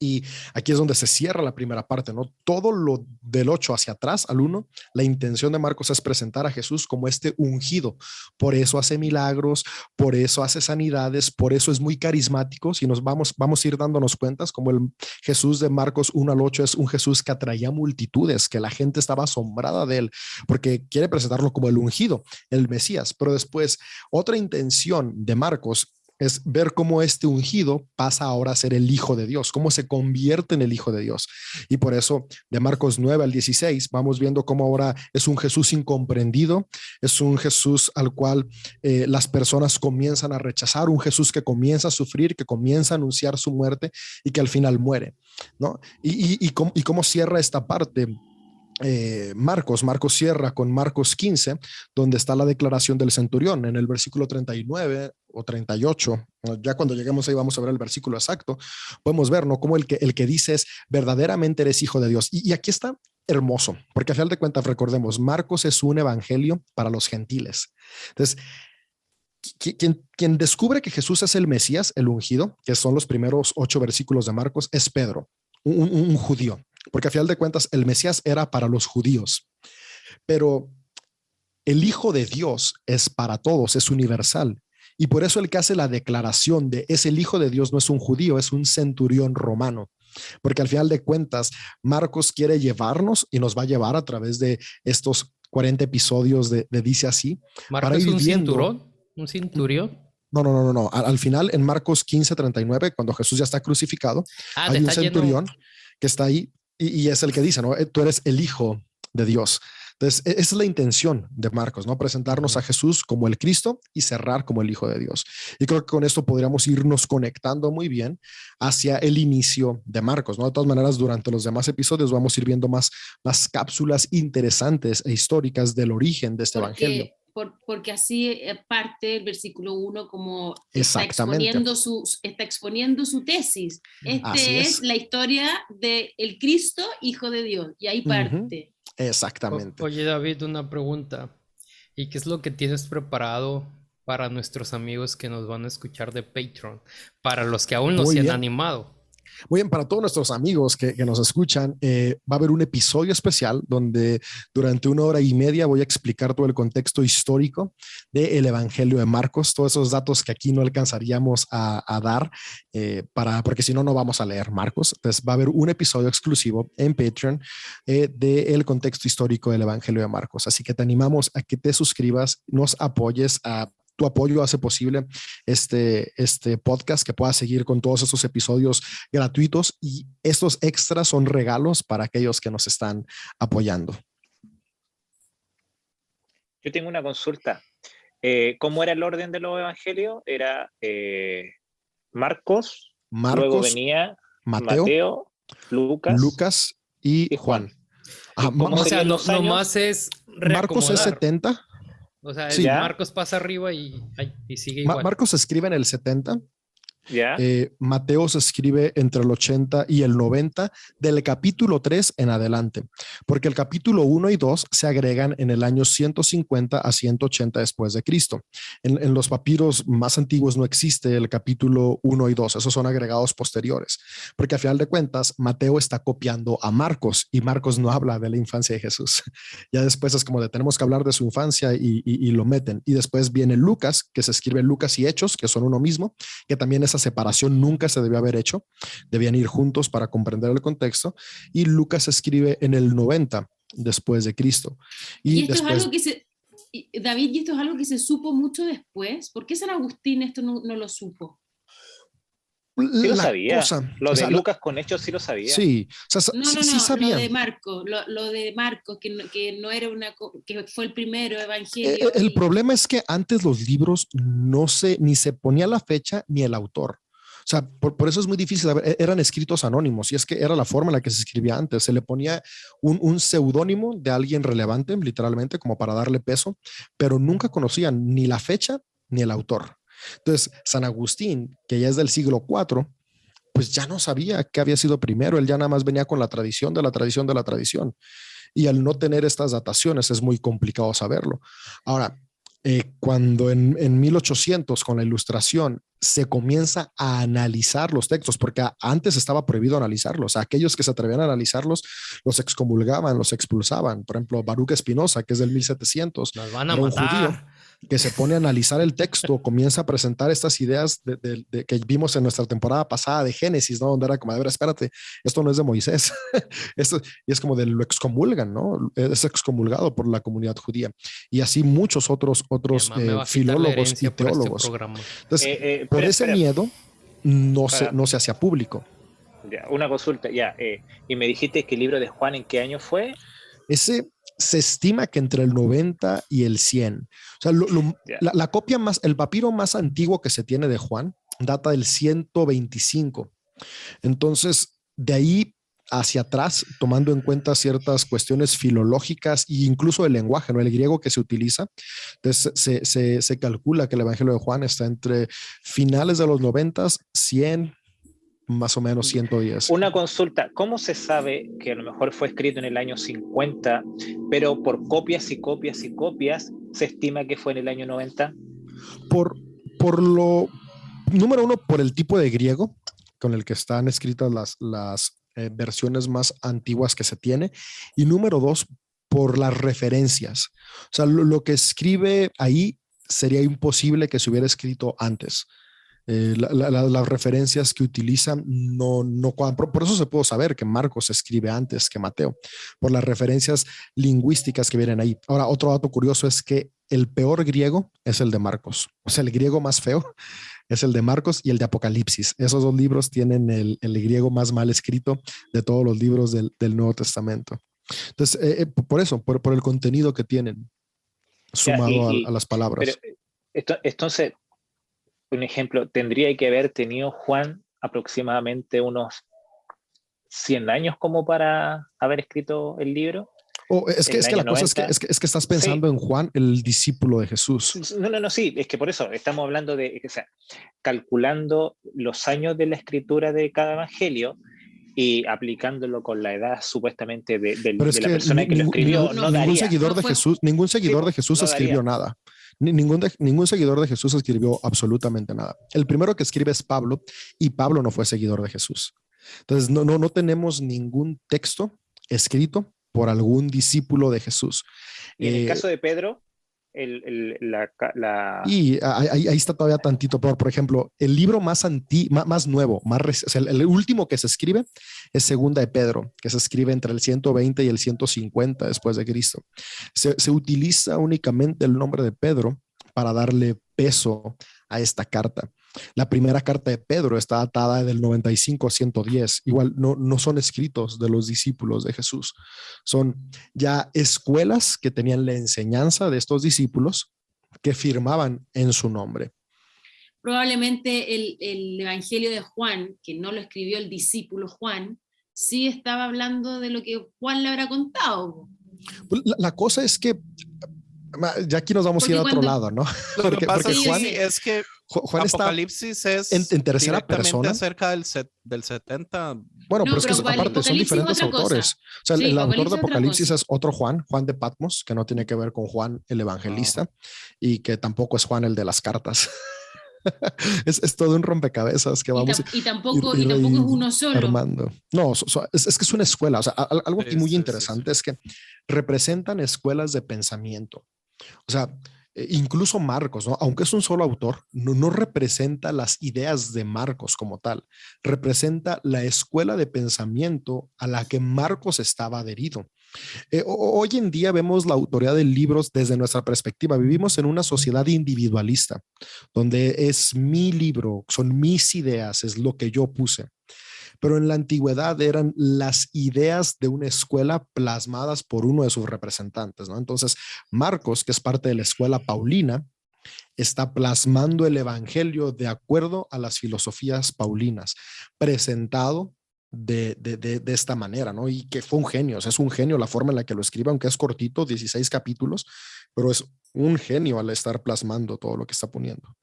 Y aquí es donde se cierra la primera parte, ¿no? Todo lo del 8 hacia atrás, al 1, la intención de Marcos es presentar a Jesús como este ungido. Por eso hace milagros, por eso hace sanidades, por eso es muy carismático. Si nos vamos a ir dándonos cuentas, como el Jesús de Marcos 1 al 8 es un Jesús que atraía multitudes, que la gente estaba asombrada de él, porque quiere presentarlo como el ungido, el Mesías. Pero después, otra intención de Marcos es ver cómo este ungido pasa ahora a ser el Hijo de Dios, cómo se convierte en el Hijo de Dios. Y por eso, de Marcos 9 al 16, vamos viendo cómo ahora es un Jesús incomprendido, es un Jesús al cual las personas comienzan a rechazar, un Jesús que comienza a sufrir, que comienza a anunciar su muerte y que al final muere, ¿no? Y cómo cierra esta parte. Marcos cierra con Marcos 15, donde está la declaración del centurión en el versículo 39 o 38. Ya cuando lleguemos ahí vamos a ver el versículo exacto. Podemos ver, ¿no? Como el que dice es verdaderamente eres hijo de Dios. Y aquí está hermoso, porque a final de cuentas recordemos, Marcos es un evangelio para los gentiles. Entonces, quien descubre que Jesús es el Mesías, el ungido, que son los primeros 8 versículos de Marcos, es Pedro, un judío. Porque a final de cuentas el Mesías era para los judíos, pero el Hijo de Dios es para todos, es universal. Y por eso el que hace la declaración de es el Hijo de Dios no es un judío, es un centurión romano. Porque al final de cuentas Marcos quiere llevarnos y nos va a llevar a través de estos 40 episodios de Dice Así. ¿Marcos es un cinturón? ¿Un centurión? No. Al final en Marcos 15:39, cuando Jesús ya está crucificado, hay un centurión que está ahí. Y es el que dice, ¿no? Tú eres el Hijo de Dios. Entonces, esa es la intención de Marcos, ¿no? Presentarnos a Jesús como el Cristo y cerrar como el Hijo de Dios. Y creo que con esto podríamos irnos conectando muy bien hacia el inicio de Marcos, ¿no? De todas maneras, durante los demás episodios vamos a ir viendo más cápsulas interesantes e históricas del origen de este evangelio. Porque así parte el versículo 1 como está Exactamente. exponiendo su tesis. Es la historia del Cristo, Hijo de Dios, y ahí parte. Exactamente. Oye, David, una pregunta. ¿Y qué es lo que tienes preparado para nuestros amigos que nos van a escuchar de Patreon? Para los que aún no se han animado. Muy bien, para todos nuestros amigos que nos escuchan, va a haber un episodio especial donde durante 1 hora y media voy a explicar todo el contexto histórico del Evangelio de Marcos, todos esos datos que aquí no alcanzaríamos a dar, porque si no, no vamos a leer Marcos. Entonces va a haber un episodio exclusivo en Patreon del contexto histórico del Evangelio de Marcos. Así que te animamos a que te suscribas, nos apoyes. Tu apoyo hace posible este podcast, que pueda seguir con todos estos episodios gratuitos, y estos extras son regalos para aquellos que nos están apoyando. Yo tengo una consulta. ¿Cómo era el orden de los evangelios? Era Marcos, luego venía Mateo, Lucas y Juan. O sea, nomás es Marcos es 70. O sea, sí. Marcos pasa arriba y sigue igual. Marcos escribe en el 70. ¿Ya? Mateo se escribe entre el 80 y el 90 del capítulo 3 en adelante, porque el capítulo 1 y 2 se agregan en el año 150 a 180 después de Cristo. En los papiros más antiguos no existe el capítulo 1 y 2, esos son agregados posteriores, porque a final de cuentas Mateo está copiando a Marcos y Marcos no habla de la infancia de Jesús. Ya después es como de tenemos que hablar de su infancia y lo meten. Y después viene Lucas, que se escribe Lucas y Hechos, que son uno mismo, que también esa separación nunca se debió haber hecho, debían ir juntos para comprender el contexto, y Lucas escribe en el 90 después de Cristo. Y esto después... es algo que David, y esto es algo que se supo mucho después. ¿Por qué San Agustín esto no lo supo? Sí lo La sabía. cosa, Lo o de sea, Lucas con Hechos sí lo sabía. sí, o sea, No, sí, no, sí no, sabían. lo de Marcos, que no era que fue el primero evangelio. El problema es que antes los libros ni se ponía la fecha ni el autor. O sea, por eso es muy difícil saber. Eran escritos anónimos y es que era la forma en la que se escribía antes. Se le ponía un seudónimo de alguien relevante, literalmente, como para darle peso, pero nunca conocían ni la fecha ni el autor. Entonces, San Agustín, que ya es del siglo IV, pues ya no sabía qué había sido primero. Él ya nada más venía con la tradición de la tradición de la tradición. Y al no tener estas dataciones es muy complicado saberlo. Ahora, cuando en 1800 con la ilustración se comienza a analizar los textos, porque antes estaba prohibido analizarlos, aquellos que se atrevían a analizarlos los excomulgaban, los expulsaban. Por ejemplo, Baruch Espinosa, que es del 1700, Nos van a era un judío matar. que se pone a analizar el texto, comienza a presentar estas ideas que vimos en nuestra temporada pasada de Génesis, ¿no? Donde era como, a ver, espérate, esto no es de Moisés. Esto, y es como de lo excomulgan, ¿no? Es excomulgado por la comunidad judía. Y así muchos otros Mi mamá me va a quitar la filólogos y herencia por este teólogos. programa. Entonces, por Espera, ese espera. miedo no se hacía público. Ya, una consulta, ya. Y me dijiste que el libro de Juan, ¿en qué año fue? Ese se estima que entre el 90 y el 100. O sea, Ya. la copia el papiro más antiguo que se tiene de Juan data del 125. Entonces, de ahí hacia atrás, tomando en cuenta ciertas cuestiones filológicas e incluso el lenguaje, ¿no? El griego que se utiliza, entonces se calcula que el Evangelio de Juan está entre finales de los 90, 100, más o menos 110. Una consulta, ¿cómo se sabe que a lo mejor fue escrito en el año 50, pero por copias y copias y copias se estima que fue en el año 90? Número uno, por el tipo de griego con el que están escritas las versiones más antiguas que se tiene. Y número dos, por las referencias. O sea, lo que escribe ahí sería imposible que se hubiera escrito antes. Las referencias que utilizan no cuadran. Por eso se puede saber que Marcos escribe antes que Mateo, por las referencias lingüísticas que vienen ahí. Ahora, otro dato curioso es que el peor griego es el de Marcos. O sea, el griego más feo es el de Marcos y el de Apocalipsis. Esos dos libros tienen el griego más mal escrito de todos los libros del Nuevo Testamento. Entonces, por eso, por el contenido que tienen, sumado a las palabras. Pero entonces, un ejemplo, tendría que haber tenido Juan aproximadamente unos 100 años como para haber escrito el libro. Es que la cosa es que estás pensando en Juan, el discípulo de Jesús. No, sí, es que por eso estamos hablando de, o sea, calculando los años de la escritura de cada evangelio y aplicándolo con la edad supuestamente de la persona que lo escribió, ningún seguidor de Jesús escribió nada. Ningún seguidor de Jesús escribió absolutamente nada. El primero que escribe es Pablo, y Pablo no fue seguidor de Jesús. Entonces, no tenemos ningún texto escrito por algún discípulo de Jesús. Y en el caso de Pedro, y ahí está todavía tantito peor. Por ejemplo, el libro más nuevo, el último que se escribe es Segunda de Pedro, que se escribe entre el 120 y el 150 después de Cristo. Se utiliza únicamente el nombre de Pedro para darle peso a esta carta. La primera carta de Pedro está datada del 95 a 110. Igual no son escritos de los discípulos de Jesús. Son ya escuelas que tenían la enseñanza de estos discípulos que firmaban en su nombre. Probablemente el Evangelio de Juan, que no lo escribió el discípulo Juan, sí estaba hablando de lo que Juan le habrá contado. La cosa es que ya aquí nos vamos a ir a otro lado, ¿no? Lo que pasa Juan, es que Juan Apocalipsis es en tercera persona acerca del 70. Bueno, pero es que aparte son diferentes autores. O sea, el autor de Apocalipsis es otro Juan de Patmos, que no tiene que ver con Juan el Evangelista, y que tampoco es Juan el de las cartas. es todo un rompecabezas que vamos y tampoco es uno solo armando. No, es que es una escuela. O sea, algo aquí muy interesante es que representan escuelas de pensamiento. O sea, incluso Marcos, ¿no? Aunque es un solo autor, no representa las ideas de Marcos como tal, representa la escuela de pensamiento a la que Marcos estaba adherido. Hoy en día vemos la autoría de libros desde nuestra perspectiva. Vivimos en una sociedad individualista, donde es mi libro, son mis ideas, es lo que yo puse. Pero en la antigüedad eran las ideas de una escuela plasmadas por uno de sus representantes, ¿no? Entonces, Marcos, que es parte de la escuela paulina, está plasmando el evangelio de acuerdo a las filosofías paulinas, presentado de esta manera, ¿no? Y que fue un genio, o sea, es un genio la forma en la que lo escribe, aunque es cortito, 16 capítulos, pero es un genio al estar plasmando todo lo que está poniendo.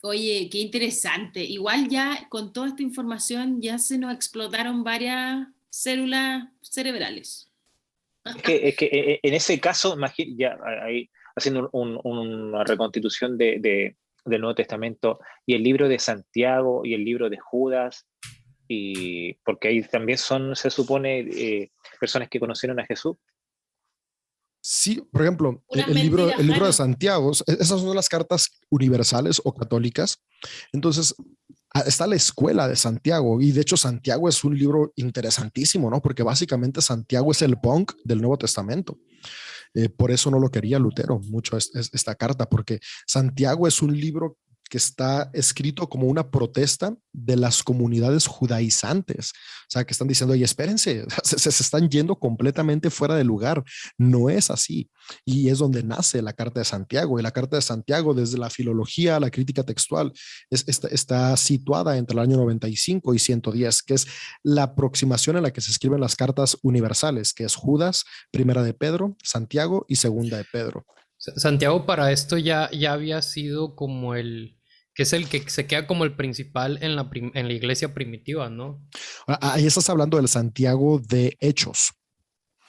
Oye, qué interesante. Igual ya con toda esta información ya se nos explotaron varias células cerebrales. En ese caso, ya ahí, haciendo una reconstitución del Nuevo Testamento, y el libro de Santiago y el libro de Judas, y porque ahí también se supone, personas que conocieron a Jesús. Sí, por ejemplo, Puras el libro de mentiras, Santiago, esas son las cartas universales o católicas. Entonces, está la escuela de Santiago, y de hecho Santiago es un libro interesantísimo, ¿no? Porque básicamente Santiago es el punk del Nuevo Testamento. Por eso no lo quería Lutero mucho esta carta, porque Santiago es un libro que está escrito como una protesta de las comunidades judaizantes. O sea, que están diciendo, oye, espérense, se están yendo completamente fuera de lugar. No es así. Y es donde nace la Carta de Santiago. Y la Carta de Santiago, desde la filología, la crítica textual, está situada entre el año 95 y 110, que es la aproximación en la que se escriben las cartas universales, que es Judas, Primera de Pedro, Santiago y Segunda de Pedro. Santiago para esto ya había sido como que es el que se queda como el principal en la iglesia primitiva, ¿no? Ahí estás hablando del Santiago de Hechos.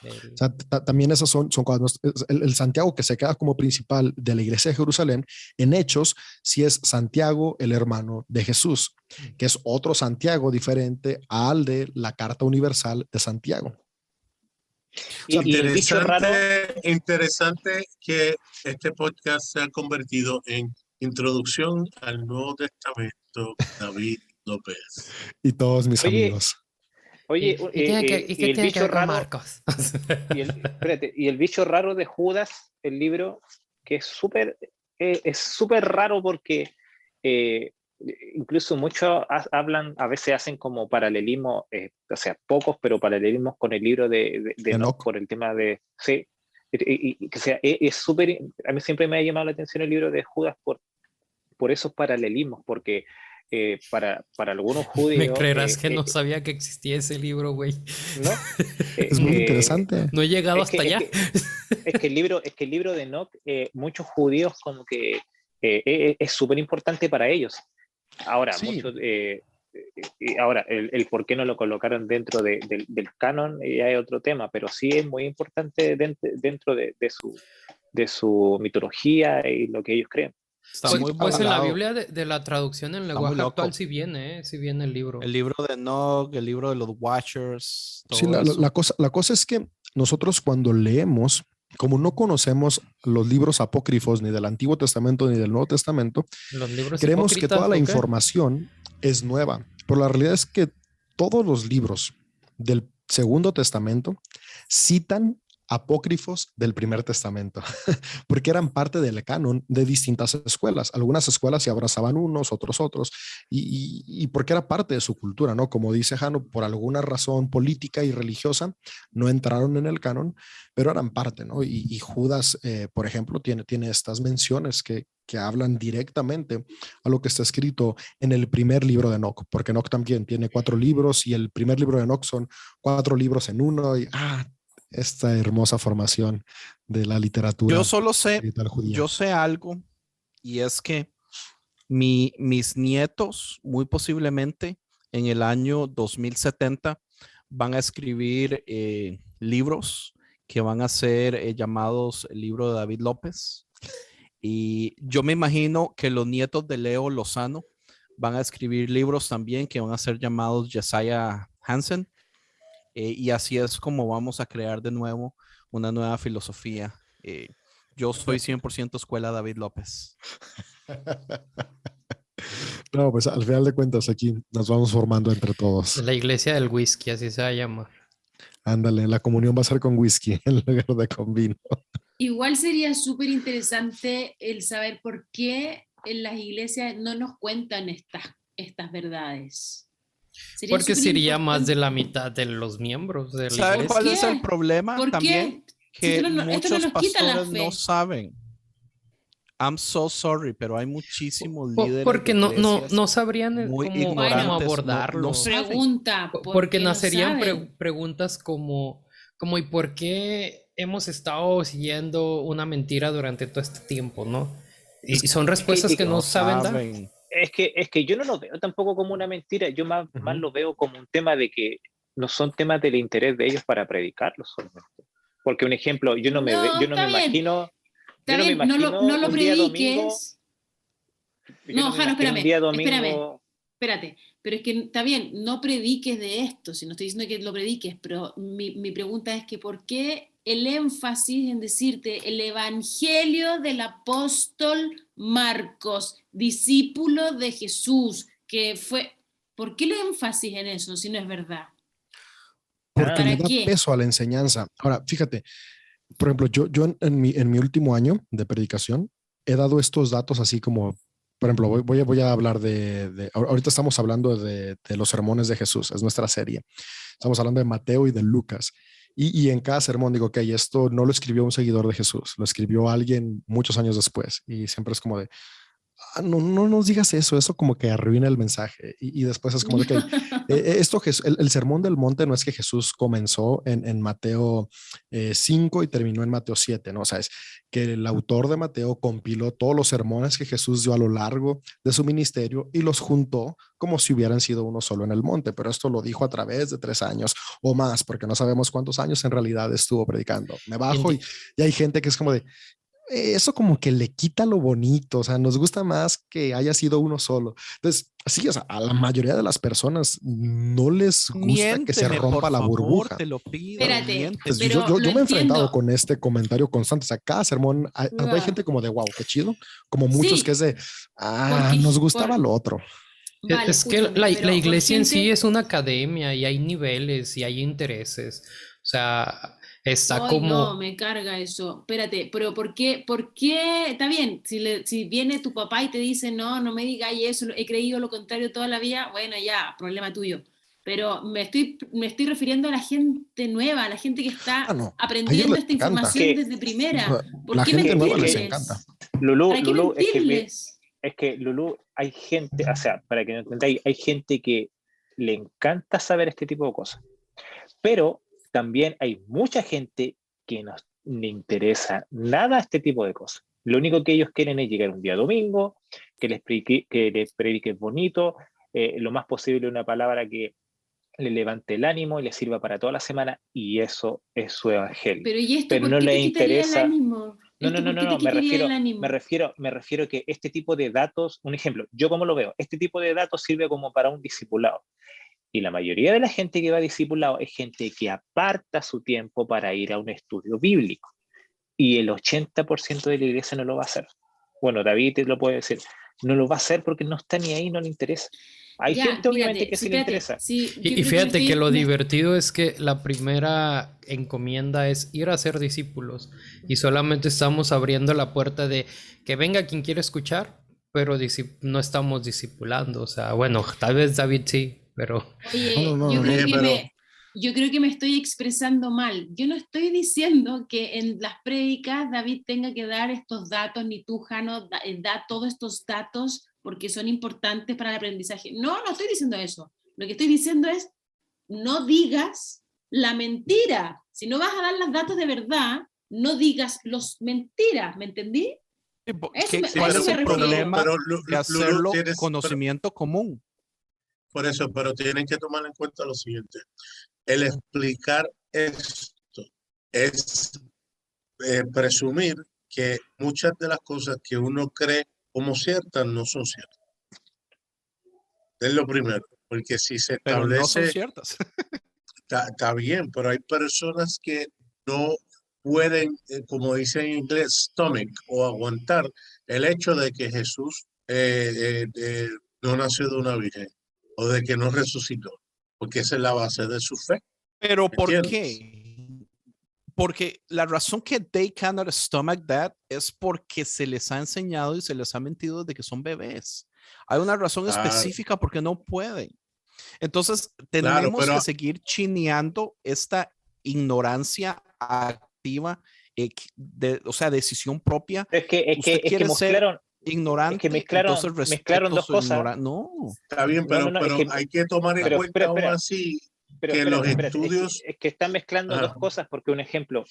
O sea, también esas son cuadros. El Santiago que se queda como principal de la iglesia de Jerusalén, en Hechos, sí es Santiago, el hermano de Jesús, que es otro Santiago diferente al de la Carta Universal de Santiago. Interesante que este podcast se ha convertido en introducción al Nuevo Testamento, David López. Y todos mis amigos. Oye, ¿Y qué tiene que ver con Marcos? Y el bicho raro de Judas, el libro, que es súper raro porque incluso muchos hablan, a veces hacen como paralelismo, o sea, pocos, pero paralelismos con el libro de Enoch por el tema de... Sí, o sea, es súper... A mí siempre me ha llamado la atención el libro de Judas por esos paralelismos, porque para algunos judíos... ¿Me creerás que no sabía que existía ese libro, güey? ¿No? Es muy interesante. No he llegado hasta allá. Es que el libro de Enoch, muchos judíos como que es súper importante para ellos. Ahora, sí. Ahora el por qué no lo colocaron dentro del canon ya es otro tema, pero sí es muy importante dentro de su mitología y lo que ellos creen. Pues en la Biblia de la traducción en lenguaje actual sí viene el libro. El libro de Enoch, el libro de los Watchers. Sí, la cosa es que nosotros cuando leemos, como no conocemos los libros apócrifos ni del Antiguo Testamento ni del Nuevo Testamento, creemos que toda la información es nueva. Pero la realidad es que todos los libros del Segundo Testamento citan apócrifos del Primer Testamento, porque eran parte del canon de distintas escuelas. Algunas escuelas se abrazaban unos, otros, y porque era parte de su cultura, ¿no? Como dice Jano, por alguna razón política y religiosa, no entraron en el canon, pero eran parte, ¿no? Y Judas, por ejemplo, tiene estas menciones que hablan directamente a lo que está escrito en el primer libro de Enoch, porque Enoch también tiene 4 libros, y el primer libro de Enoch son 4 libros en uno, y esta hermosa formación de la literatura. Yo sé algo, y es que mis nietos muy posiblemente en el año 2070 van a escribir libros que van a ser llamados el libro de David López, y yo me imagino que los nietos de Leo Lozano van a escribir libros también que van a ser llamados Josiah Hansen. Y así es como vamos a crear de nuevo una nueva filosofía. Yo soy 100% escuela David López. No, pues al final de cuentas aquí nos vamos formando entre todos. La iglesia del whisky, así se va a llamar. Ándale, la comunión va a ser con whisky en lugar de con vino. Igual sería súper interesante el saber por qué en las iglesias no nos cuentan estas verdades. Sería Porque súper sería más de la importante. mitad de los miembros de la ¿Saben iglesia. cuál es el qué? problema? ¿Por También qué? Si que esto no muchos nos quita la pastores no fe. saben. I'm so sorry, pero hay muchísimos líderes Porque de no iglesias sabrían muy cómo ignorantes, no abordarlo. saben. Pregunta, ¿por Porque qué no nacerían saben? preguntas como ¿y por qué hemos estado siguiendo una mentira durante todo este tiempo, no? Y son respuestas que no saben dar. saben. Es que yo no lo veo tampoco como una mentira, yo más lo veo como un tema de que no son temas del interés de ellos para predicarlos solamente. Porque un ejemplo, yo no me Está bien, imagino, está bien, no lo un día domingo, prediques. yo No, no me Jano, imagino un espérame, día domingo, espérate, pero es que está bien, no prediques de esto, si no estoy diciendo que lo prediques, pero mi pregunta es que ¿por qué el énfasis en decirte el evangelio del apóstol Marcos, discípulo de Jesús, que fue, ¿por qué el énfasis en eso si no es verdad? Porque le ¿Para da qué? peso a la enseñanza. Ahora, fíjate, por ejemplo, yo en mi último año de predicación he dado estos datos así como, por ejemplo, voy a hablar ahorita estamos hablando de los sermones de Jesús, es nuestra serie. Estamos hablando de Mateo y de Lucas. Y en cada sermón digo, ok, esto no lo escribió un seguidor de Jesús, lo escribió alguien muchos años después. Y siempre es como de, no nos digas eso como que arruina el mensaje. Y después es como de que el sermón del monte no es que Jesús comenzó en Mateo 5 y terminó en Mateo 7, ¿no? O sea, es que el autor de Mateo compiló todos los sermones que Jesús dio a lo largo de su ministerio y los juntó como si hubieran sido uno solo en el monte, pero esto lo dijo a través de 3 años o más, porque no sabemos cuántos años en realidad estuvo predicando. Me bajo y hay gente que es como de, eso como que le quita lo bonito, o sea, nos gusta más que haya sido uno solo. Entonces, sí, o sea, a la mayoría de las personas no les gusta que se Miénteme, rompa por la favor, burbuja. te lo pido, Espérate, miénteme. Entonces, pero yo lo me he enfrentado entiendo. con este comentario constante, o sea, cada sermón hay gente como de, wow, qué chido, como muchos que Sí, es de, porque nos gustaba lo otro. vale, Es que escúchame, la pero por iglesia en sí gente. es una academia y hay niveles y hay intereses. O sea, está Ay, no, como... me carga eso. Espérate, pero ¿por qué? Está bien, si viene tu papá y te dice, no me digas eso, he creído lo contrario toda la vida, bueno, ya, problema tuyo. Pero me estoy refiriendo a la gente nueva, a la gente que está No, a ellos aprendiendo les esta encanta. información desde primera. ¿Por La qué gente nueva les encanta. mentirles? Lulú, ¿Para qué mentirles? es que Lulú, hay gente, o sea, para que no entendáis, hay gente que le encanta saber este tipo de cosas, pero también hay mucha gente que no le interesa nada este tipo de cosas. Lo único que ellos quieren es llegar un día domingo, que les predique bonito, lo más posible una palabra que le levante el ánimo y le sirva para toda la semana, y eso es su evangelio. Pero ¿y esto Pero por no qué le te quitaría el interesa. ánimo? ¿Esto por qué te No, quitaría el ánimo? me refiero que este tipo de datos, un ejemplo, yo como lo veo, este tipo de datos sirve como para un discipulado. Y la mayoría de la gente que va a discipulado es gente que aparta su tiempo para ir a un estudio bíblico. Y el 80% de la iglesia no lo va a hacer. Bueno, David te lo puede decir. No lo va a hacer porque no está ni ahí, no le interesa. Hay Ya, gente obviamente mírate, que sí, sí le espérate, interesa. sí, yo Y creo que fíjate que lo divertido es que la primera encomienda es ir a ser discípulos y solamente estamos abriendo la puerta de que venga quien quiera escuchar, pero no estamos discipulando. O sea, bueno, tal vez David sí, pero... Oye, No. yo creo que me estoy expresando mal. Yo no estoy diciendo que en las prédicas David tenga que dar estos datos, ni tú, Jano, da todos estos datos porque son importantes para el aprendizaje. No estoy diciendo eso. Lo que estoy diciendo es, no digas la mentira. Si no vas a dar los datos de verdad, no digas los mentiras, ¿me entendí? Sí, A ¿Cuál eso es me el refiero. problema pero de Lulú, hacerlo conocimiento común? por eso, pero tienen que tomar en cuenta lo siguiente. El explicar esto es presumir que muchas de las cosas que uno cree como ciertas no son ciertas. Es lo primero, porque si se Pero no son establece, ciertas. está bien, pero hay personas que no pueden, como dicen en inglés, stomach o aguantar el hecho de que Jesús no nació de una virgen o de que no resucitó, porque esa es la base de su fe. Pero ¿por ¿Entiendes? qué? Porque la razón que they cannot stomach that es porque se les ha enseñado y se les ha mentido de que son bebés. Hay una razón Claro, específica porque no pueden. Entonces, claro, tenemos pero que seguir chineando esta ignorancia activa, o sea, decisión propia. Usted quiere ser ignorante, entonces mezclaron respeto dos su cosas. ignorancia. No, está bien, No, es pero que, hay que tomar en pero, cuenta espera, aún espera, así pero que los espérate, estudios... es que están mezclando Ajá. dos cosas, porque un ejemplo,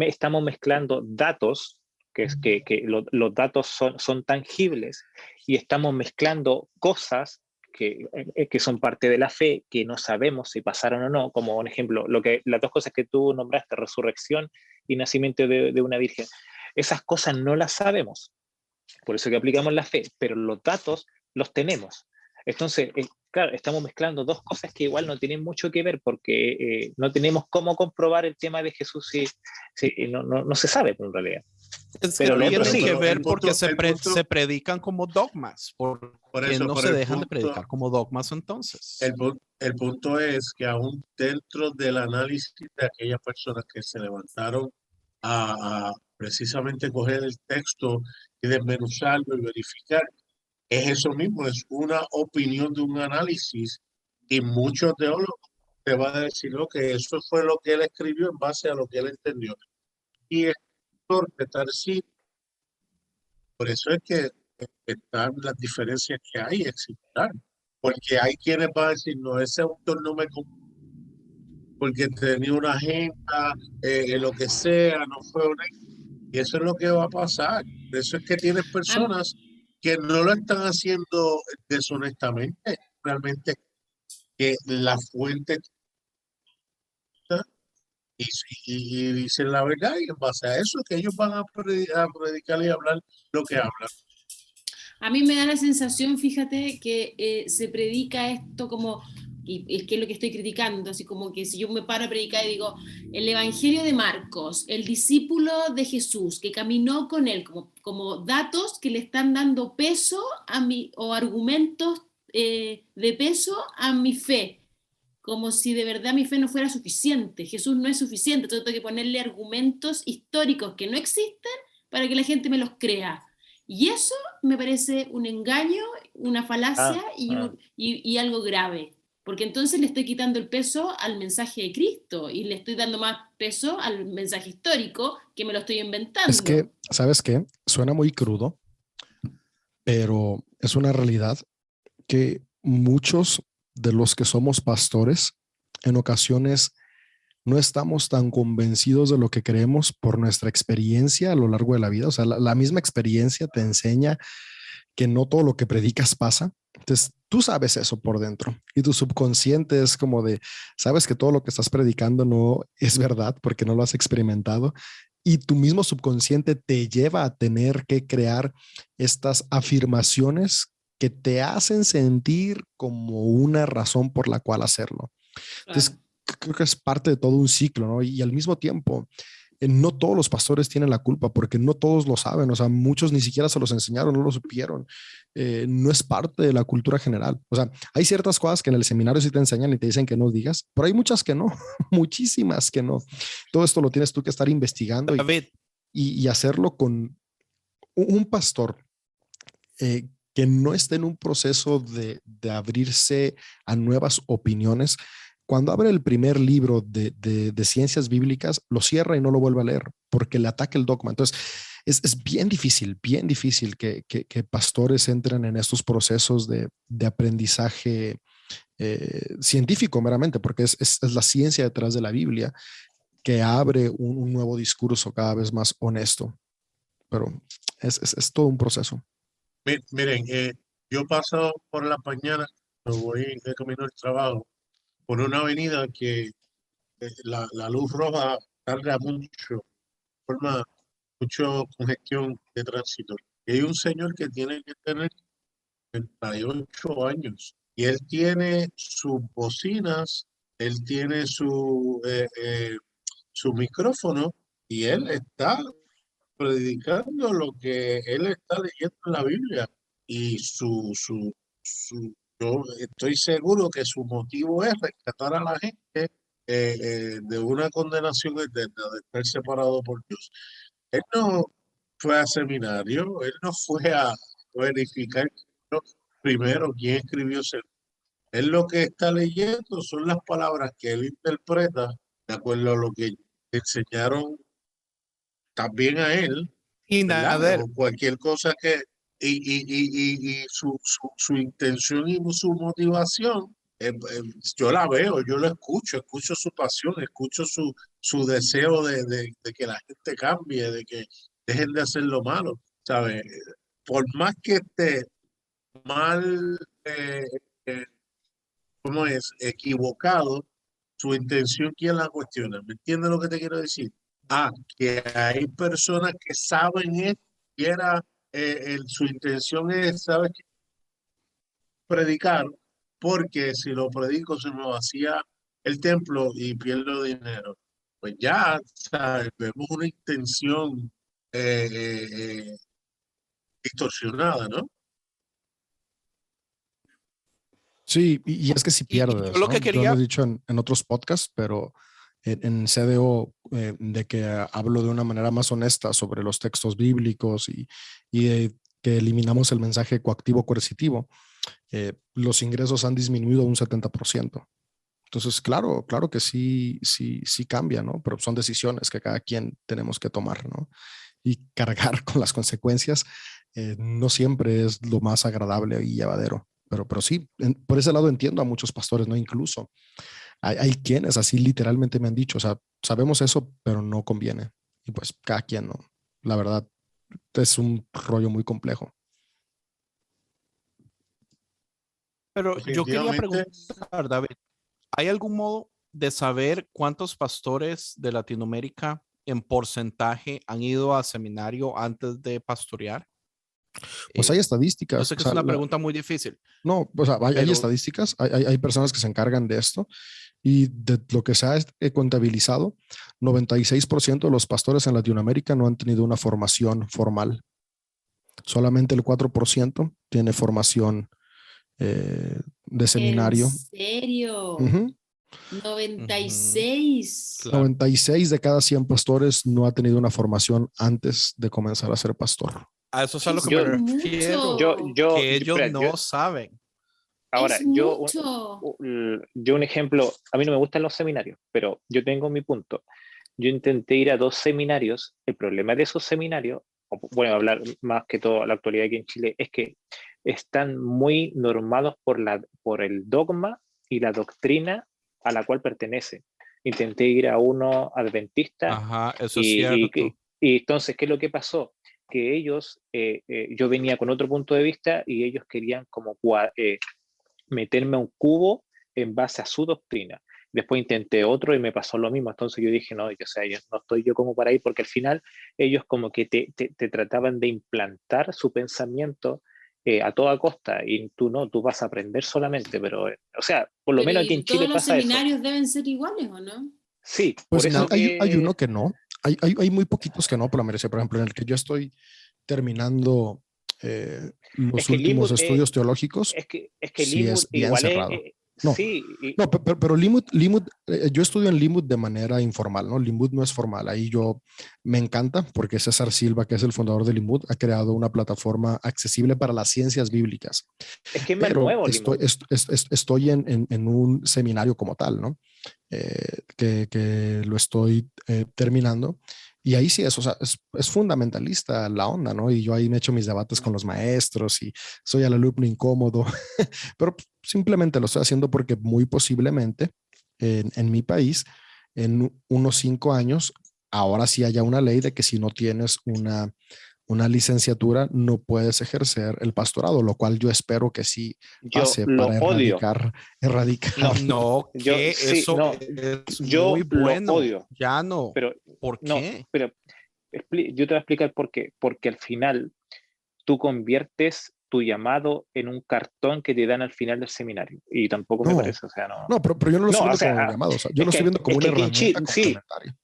estamos mezclando datos, que los datos son tangibles, y estamos mezclando cosas que son parte de la fe, que no sabemos si pasaron o no, como un ejemplo, las dos cosas que tú nombraste, resurrección y nacimiento de una virgen. Esas cosas no las sabemos, por eso que aplicamos la fe, pero los datos los tenemos. Entonces, claro, estamos mezclando dos cosas que igual no tienen mucho que ver, porque no tenemos cómo comprobar el tema de Jesús si no se sabe en realidad. es Pero que lo otro tienen sí. que Pero ver el porque punto, se predican como dogmas, por porque eso, no pero se dejan de predicar como dogmas entonces. el punto es que aún dentro del análisis de aquellas personas que se levantaron a precisamente coger el texto y desmenuzarlo y verificar, es eso mismo, es una opinión de un análisis y muchos teólogos te van a decir que eso fue lo que él escribió en base a lo que él entendió. Y es interpretar sí, por eso es que están las diferencias que hay, existan, porque hay quienes van a decir, no, ese autor no me porque tenía una agenda, lo que sea, no fue honesto. Y eso es lo que va a pasar. Por eso es que tienes Am- personas que no lo están haciendo deshonestamente, realmente que la fuente está y dicen la verdad y en base a eso que ellos van a predicar y hablar lo que hablan. A mí me da la sensación, fíjate, que se predica esto como, y es que es lo que estoy criticando, así como que si yo me paro a predicar y digo, el Evangelio de Marcos, el discípulo de Jesús que caminó con él, como datos que le están dando peso a mi, o argumentos de peso a mi fe, como si de verdad mi fe no fuera suficiente. Jesús no es suficiente, entonces tengo que ponerle argumentos históricos que no existen para que la gente me los crea. Y eso me parece un engaño, una falacia y algo grave, porque entonces le estoy quitando el peso al mensaje de Cristo y le estoy dando más peso al mensaje histórico que me lo estoy inventando. Es que, ¿sabes qué? Suena muy crudo, pero es una realidad que muchos de los que somos pastores en ocasiones no estamos tan convencidos de lo que creemos por nuestra experiencia a lo largo de la vida. O sea, la misma experiencia te enseña que no todo lo que predicas pasa. Entonces, tú sabes eso por dentro y tu subconsciente es como de, sabes que todo lo que estás predicando no es verdad porque no lo has experimentado y tu mismo subconsciente te lleva a tener que crear estas afirmaciones que te hacen sentir como una razón por la cual hacerlo. Entonces, Claro. creo que es parte de todo un ciclo, ¿no? Y al mismo tiempo, no todos los pastores tienen la culpa porque no todos lo saben, o sea, muchos ni siquiera se los enseñaron, no lo supieron, no es parte de la cultura general. O sea, hay ciertas cosas que en el seminario sí te enseñan y te dicen que no digas, pero hay muchas que no, muchísimas que no. Todo esto lo tienes tú que estar investigando David, y hacerlo con un pastor que no esté en un proceso de abrirse a nuevas opiniones. Cuando abre el primer libro de ciencias bíblicas, lo cierra y no lo vuelve a leer porque le ataca el dogma. Entonces, es bien difícil que pastores entren en estos procesos de aprendizaje científico meramente, porque es la ciencia detrás de la Biblia que abre un nuevo discurso cada vez más honesto. Pero es todo un proceso. Miren, yo paso por la mañana, me voy de camino al trabajo, por una avenida que la luz roja tarda mucho, forma mucho congestión de tránsito. Y hay un señor que tiene que tener 38 años y él tiene sus bocinas, él tiene su micrófono y él está predicando lo que él está leyendo en la Biblia. Y yo estoy seguro que su motivo es rescatar a la gente de una condenación eterna, de estar separado por Dios. Él no fue a seminario, él no fue a verificar primero quién escribió ese. Él lo que está leyendo son las palabras que él interpreta de acuerdo a lo que enseñaron también a él, Y a ¿verdad? ver, O cualquier cosa que, y su intención y su motivación, yo la veo, yo lo escucho su pasión, escucho su deseo de que la gente cambie, de que dejen de hacer lo malo, ¿sabes? Por más que esté mal, eh, ¿cómo es? Equivocado, su intención, ¿quién la cuestiona? ¿Me entiendes lo que te quiero decir? Ah, que hay personas que saben esto y su intención es, ¿sabes qué? Predicar, porque si lo predico se me vacía el templo y pierdo dinero. Pues ya, ¿sabes? Vemos una intención eh, eh, eh, distorsionada, ¿no? Sí, y es que si y yo pierdes, lo ¿no? que Yo lo he quería, dicho en otros podcasts, pero en CDO, de que hablo de una manera más honesta sobre los textos bíblicos y que eliminamos el mensaje coactivo coercitivo, los ingresos han disminuido un 70%. Entonces, claro que sí cambia, ¿no? Pero son decisiones que cada quien tenemos que tomar, ¿no? Y cargar con las consecuencias no siempre es lo más agradable y llevadero. Pero sí, por ese lado entiendo a muchos pastores, ¿no? Incluso hay quienes así literalmente me han dicho, o sea, sabemos eso, pero no conviene. Y pues cada quien, ¿no? La verdad, es un rollo muy complejo. pero yo quería Definitivamente, preguntar, David, ¿hay algún modo de saber cuántos pastores de Latinoamérica en porcentaje han ido a seminario antes de pastorear? Pues hay Yo estadísticas, sé o que es sea, una pregunta muy difícil, no, o sea, hay pero estadísticas, hay personas que se encargan de esto y de lo que se ha contabilizado, 96% de los pastores en Latinoamérica no han tenido una formación formal. Solamente el 4% tiene formación de ¿En seminario. serio? Ujú. ujú, 96. claro. 96 de cada 100 pastores no ha tenido una formación antes de comenzar a ser pastor. A eso es a lo que Es me Yo, refiero, mucho. que ellos espera, no saben. ahora, Es mucho. yo un ejemplo, a mí no me gustan los seminarios, pero yo tengo mi punto. Yo intenté ir a 2 seminarios. El problema de esos seminarios, bueno, hablar más que todo la actualidad aquí en Chile, es que están muy normados por el dogma y la doctrina a la cual pertenece. Intenté ir a uno adventista Ajá, eso es y cierto. entonces, ¿qué es lo que pasó? Que ellos, yo venía con otro punto de vista y ellos querían como meterme a un cubo en base a su doctrina. Después intenté otro y me pasó lo mismo. Entonces yo dije, no, o sea, no estoy yo como para ir, porque al final ellos como que te trataban de implantar su pensamiento a toda costa y tú no, tú vas a aprender solamente, pero, o sea, por lo Pero menos aquí ¿y en todos Chile los pasa eso. seminarios deben ser iguales o no? Sí, por Pues eso hay que uno que no. Hay muy poquitos que no, por la merecía. Por ejemplo, en el que yo estoy terminando es los que últimos Limud, estudios teológicos, es que sí Limud es bien igual es, cerrado. No, sí, no, pero Limud, yo estudio en Limud de manera informal, ¿no? Limud no es formal. Ahí yo me encanta porque César Silva, que es el fundador de Limud, ha creado una plataforma accesible para las ciencias bíblicas. es que es más Pero nuevo Limud. estoy en un seminario como tal, ¿no? Que lo estoy terminando. Y ahí sí es, o sea, es fundamentalista la onda, ¿no? Y yo ahí me echo mis debates con los maestros y soy el alumno incómodo, pero simplemente lo estoy haciendo porque muy posiblemente en mi país, en unos 5 años, ahora sí haya una ley de que si no tienes una licenciatura no puedes ejercer el pastorado, lo cual yo espero que sí Yo pase lo para odio. erradicar. No, No, yo que sí, eso no, es muy yo lo bueno. odio, Ya no. pero ¿Por no, qué? pero yo te voy a explicar por qué. Porque al final tú conviertes tu llamado en un cartón que te dan al final del seminario. Y tampoco me No, parece, o sea, no. no, pero yo no lo No, estoy o viendo sea, como un llamado, o sea, yo lo estoy viendo como es una que aquí en herramienta Chile, sí, complementaria.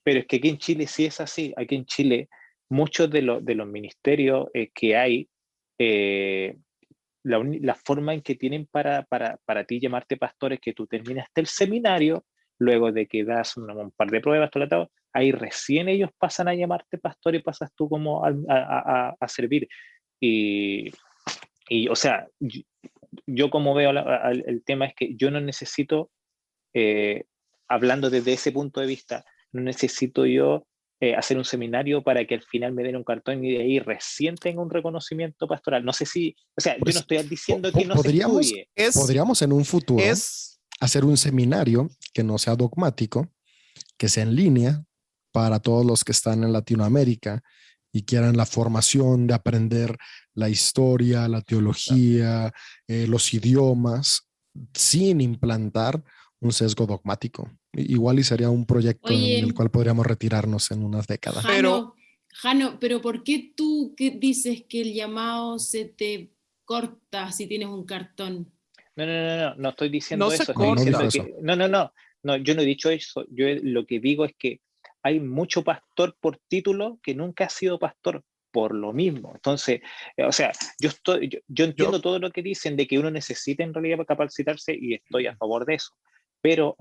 Pero es que aquí en Chile sí es así. Aquí en Chile muchos de los ministerios que hay, la forma en que tienen para ti llamarte pastor es que tú terminaste el seminario, luego de que das un par de pruebas, ahí recién ellos pasan a llamarte pastor y pasas tú como a servir. Y, o sea, yo como veo el tema es que yo no necesito, hablando desde ese punto de vista, no necesito yo hacer un seminario para que al final me den un cartón y de ahí recién tenga un reconocimiento pastoral. No sé si, o sea, yo no estoy diciendo que no se estudie. Podríamos en un futuro hacer un seminario que no sea dogmático, que sea en línea para todos los que están en Latinoamérica y quieran la formación de aprender la historia, la teología, los idiomas, sin implantar un sesgo dogmático. Igual y sería un proyecto en el cual podríamos retirarnos en unas décadas. Jano, pero ¿por qué tú dices que el llamado se te corta si tienes un cartón? No estoy diciendo No eso. se Estoy diciendo corta. no, yo no he dicho eso. Yo lo que digo es que hay mucho pastor por título que nunca ha sido pastor por lo mismo. Entonces, o sea, yo entiendo todo lo que dicen de que uno necesita en realidad capacitarse y estoy a favor de eso. Pero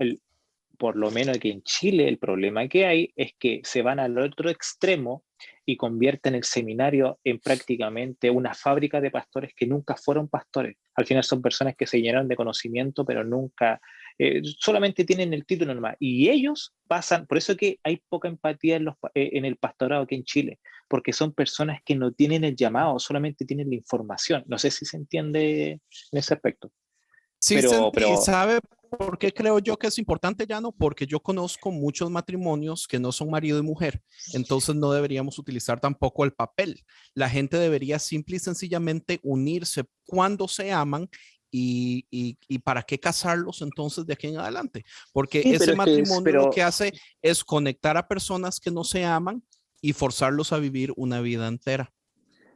por lo menos aquí en Chile el problema que hay es que se van al otro extremo y convierten el seminario en prácticamente una fábrica de pastores que nunca fueron pastores. Al final son personas que se llenaron de conocimiento, pero nunca, solamente tienen el título nomás. Y ellos pasan, por eso que hay poca empatía en el pastorado aquí en Chile, porque son personas que no tienen el llamado, solamente tienen la información. No sé si se entiende en ese aspecto. Sí, pero ¿sabe por qué creo yo que es importante, Llano? Porque yo conozco muchos matrimonios que no son marido y mujer, entonces no deberíamos utilizar tampoco el papel. La gente debería simple y sencillamente unirse cuando se aman y para qué casarlos entonces de aquí en adelante, porque sí, ese matrimonio lo que hace es conectar a personas que no se aman y forzarlos a vivir una vida entera.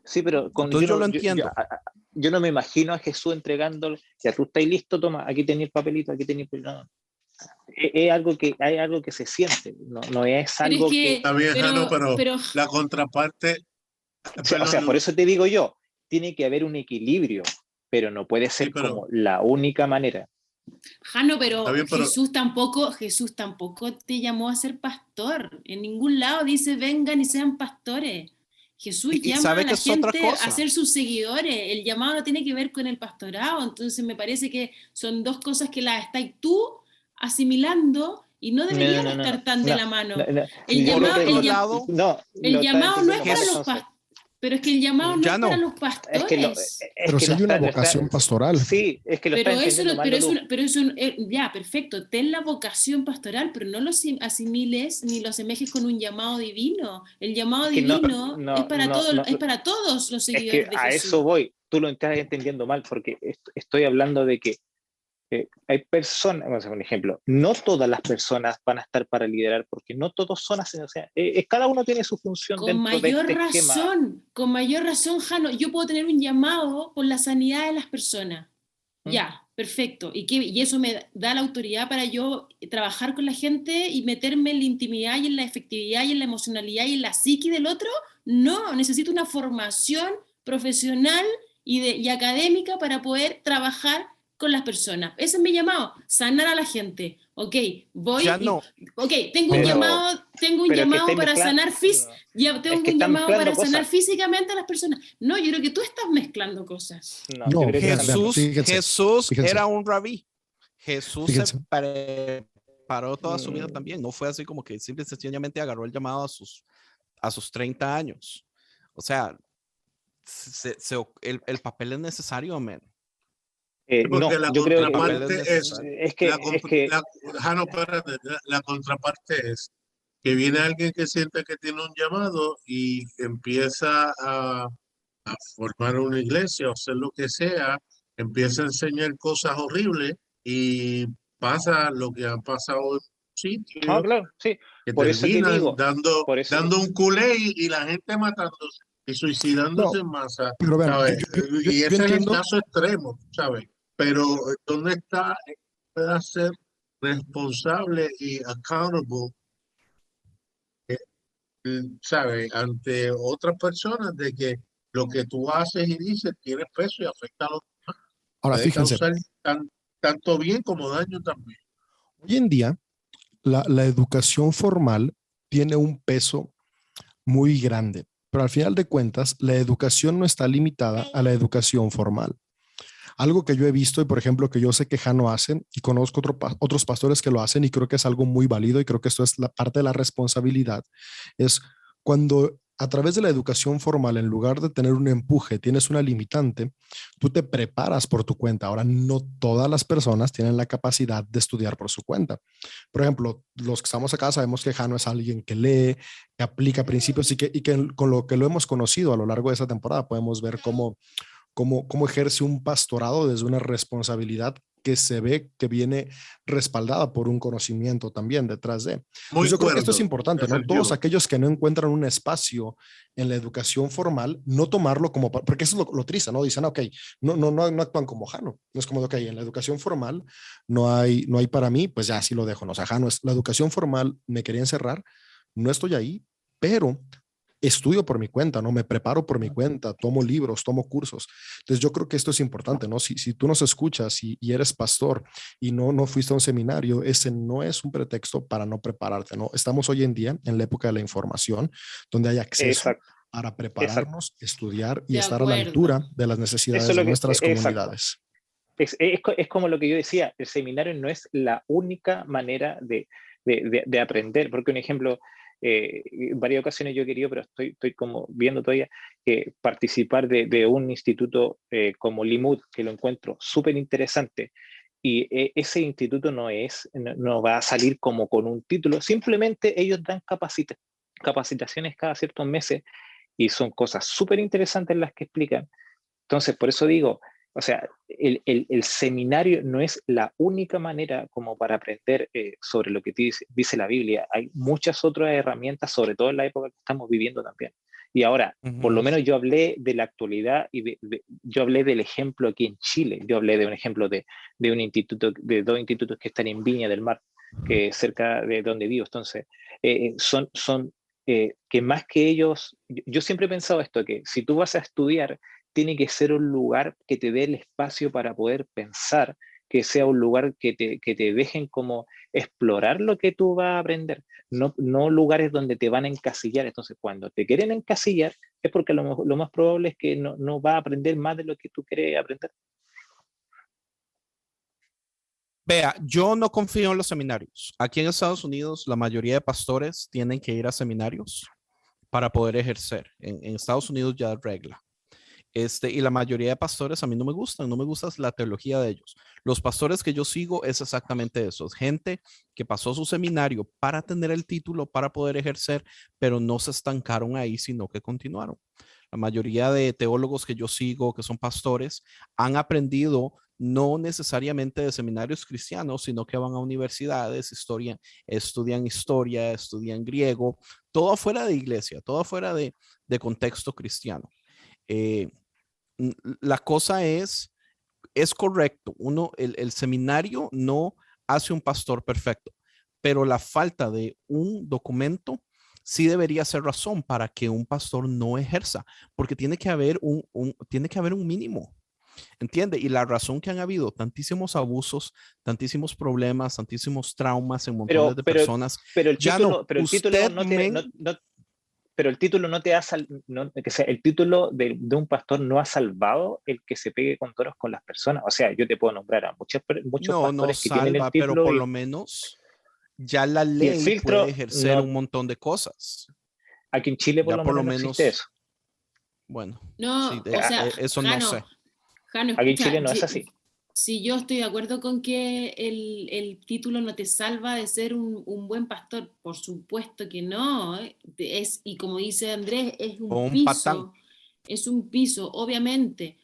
Sí, pero entonces yo lo entiendo. Yo no me imagino a Jesús entregándole, ya tú estás listo, toma, aquí tenés el papelito, aquí tenés el... No. Es algo que hay algo que se siente, no es algo que... Está bien, Jano, pero la contraparte... O sea, por eso te digo yo, tiene que haber un equilibrio, pero no puede ser como la única manera. Jano, pero Jesús tampoco te llamó a ser pastor. En ningún lado dice vengan y sean pastores. Jesús llama a la gente a ser sus seguidores. El llamado no tiene que ver con el pastorado. Entonces me parece que son dos cosas que las estás tú asimilando y no deberían estar tan de la mano. El llamado no es para los pastores. Pero es que el llamado no es para los pastores. Pero si hay una vocación pastoral. Sí, es que lo está entendiendo mal. Pero eso, ya, perfecto. Ten la vocación pastoral, pero no lo asimiles ni lo asemejes con un llamado divino. El llamado divino es para todos los seguidores de Jesús. A eso voy. Tú lo estás entendiendo mal, porque estoy hablando de que hay personas, vamos a hacer un ejemplo, no todas las personas van a estar para liderar, porque no todos son así, o sea, cada uno tiene su función dentro de este esquema. Con mayor razón, Jano, yo puedo tener un llamado por la sanidad de las personas. Ya, perfecto. Y eso me da la autoridad para yo trabajar con la gente y meterme en la intimidad y en la efectividad y en la emocionalidad y en la psique del otro. No, necesito una formación profesional y académica para poder trabajar con las personas. Ese es mi llamado, sanar a la gente. Ok, tengo un llamado para sanar físicamente a las personas. No, yo creo que tú estás mezclando cosas. Jesús era un rabí. Jesús se preparó toda su vida también. No fue así como que simple y sencillamente agarró el llamado a sus 30 años. O sea, el papel es necesario, man. Porque la contraparte la contraparte es que viene alguien que siente que tiene un llamado y empieza a formar una iglesia o hacer lo que sea, empieza a enseñar cosas horribles y pasa lo que han pasado en sitios claro, sí. que por terminan eso dando un culé y la gente matándose y suicidándose en masa. Pero vean, y ese es el caso extremo, ¿sabes? Pero ¿dónde está? Puede ser responsable y accountable ¿sabe? Ante otras personas de que lo que tú haces y dices tiene peso y afecta a los demás. Ahora, Puede fíjense, causar tanto bien como daño también. hoy en día la educación formal tiene un peso muy grande, pero al final de cuentas, la educación no está limitada a la educación formal. Algo que yo he visto y, por ejemplo, que yo sé que Jano hacen y conozco otros pastores que lo hacen y creo que es algo muy válido y creo que esto es la parte de la responsabilidad, es cuando a través de la educación formal, en lugar de tener un empuje, tienes una limitante, tú te preparas por tu cuenta. Ahora, no todas las personas tienen la capacidad de estudiar por su cuenta. Por ejemplo, los que estamos acá sabemos que Jano es alguien que lee, que aplica principios y que con lo que lo hemos conocido a lo largo de esa temporada podemos ver cómo ejerce un pastorado desde una responsabilidad que se ve que viene respaldada por un conocimiento también detrás de. Entonces Muy yo creo que esto es cuerdo, importante, ¿no? Todos efectivo. aquellos que no encuentran un espacio en la educación formal, no tomarlo como, porque eso es lo triste, ¿no? Dicen, ok, no actúan como Jano. No es como, ok, en la educación formal no hay para mí, pues ya así lo dejo, ¿no? O sea, Jano es, la educación formal me quería encerrar, no estoy ahí, pero estudio por mi cuenta, ¿no? Me preparo por mi cuenta, tomo libros, tomo cursos. Entonces yo creo que esto es importante, ¿no? Si tú nos escuchas y eres pastor y no fuiste a un seminario, ese no es un pretexto para no prepararte, ¿no? Estamos hoy en día en la época de la información, donde hay acceso Exacto, para exacto. prepararnos, estudiar y De estar a la acuerdo. altura de las Eso necesidades es de lo que, nuestras exacto. comunidades. Es como lo que yo decía, el seminario no es la única manera de aprender, porque un ejemplo, en varias ocasiones yo he querido, pero estoy como viendo todavía, participar de un instituto como Limud, que lo encuentro súper interesante, y ese instituto no va a salir como con un título, simplemente ellos dan capacitaciones cada ciertos meses, y son cosas súper interesantes las que explican. Entonces, por eso digo, o sea, el seminario no es la única manera como para aprender sobre lo que dice la Biblia. Hay muchas otras herramientas, sobre todo en la época que estamos viviendo también. Y ahora, por lo Ujú. menos yo hablé de la actualidad y yo hablé del ejemplo aquí en Chile. Yo hablé de un ejemplo de un instituto, de dos institutos que están en Viña del Mar, que es cerca de donde vivo. Entonces, son que más que ellos, yo siempre he pensado esto, que si tú vas a estudiar, tiene que ser un lugar que te dé el espacio para poder pensar, que sea un lugar que te dejen como explorar lo que tú vas a aprender, no lugares donde te van a encasillar. Entonces, cuando te quieren encasillar, es porque lo más probable es que no vas a aprender más de lo que tú quieres aprender. Vea, yo no confío en los seminarios. Aquí en Estados Unidos, la mayoría de pastores tienen que ir a seminarios para poder ejercer. En Estados Unidos ya es regla. Y la mayoría de pastores a mí no me gusta la teología de ellos. Los pastores que yo sigo es exactamente eso, es gente que pasó su seminario para tener el título, para poder ejercer, pero no se estancaron ahí, sino que continuaron. La mayoría de teólogos que yo sigo, que son pastores, han aprendido no necesariamente de seminarios cristianos, sino que van a universidades, estudian historia, estudian griego, todo fuera de iglesia, todo fuera de contexto cristiano. Eh, la cosa es correcto, el seminario no hace un pastor perfecto, pero la falta de un documento sí debería ser razón para que un pastor no ejerza, porque tiene que haber un mínimo, ¿entiende? Y la razón que han habido tantísimos abusos, tantísimos problemas, tantísimos traumas en montones Pero, de pero, personas, pero el ya título, no, pero el título usted, no te, no, no- pero el título no te ha que sea, el título de un pastor no ha salvado el que se pegue con toros con las personas. O sea, yo te puedo nombrar a muchos no pastores que tienen el salva, pero título por lo menos ya la y el ley puede filtro ejercer un no. montón de cosas. Aquí en Chile por Ya lo por lo menos no existe menos, eso. bueno, sí, No, o sea, eso no sé. Jano, Jano, Aquí en escucha, Chile no es así. si yo estoy de acuerdo con que el título no te salva de ser un buen pastor, por supuesto que no, y como dice Andrés, O un patán. es un piso, obviamente.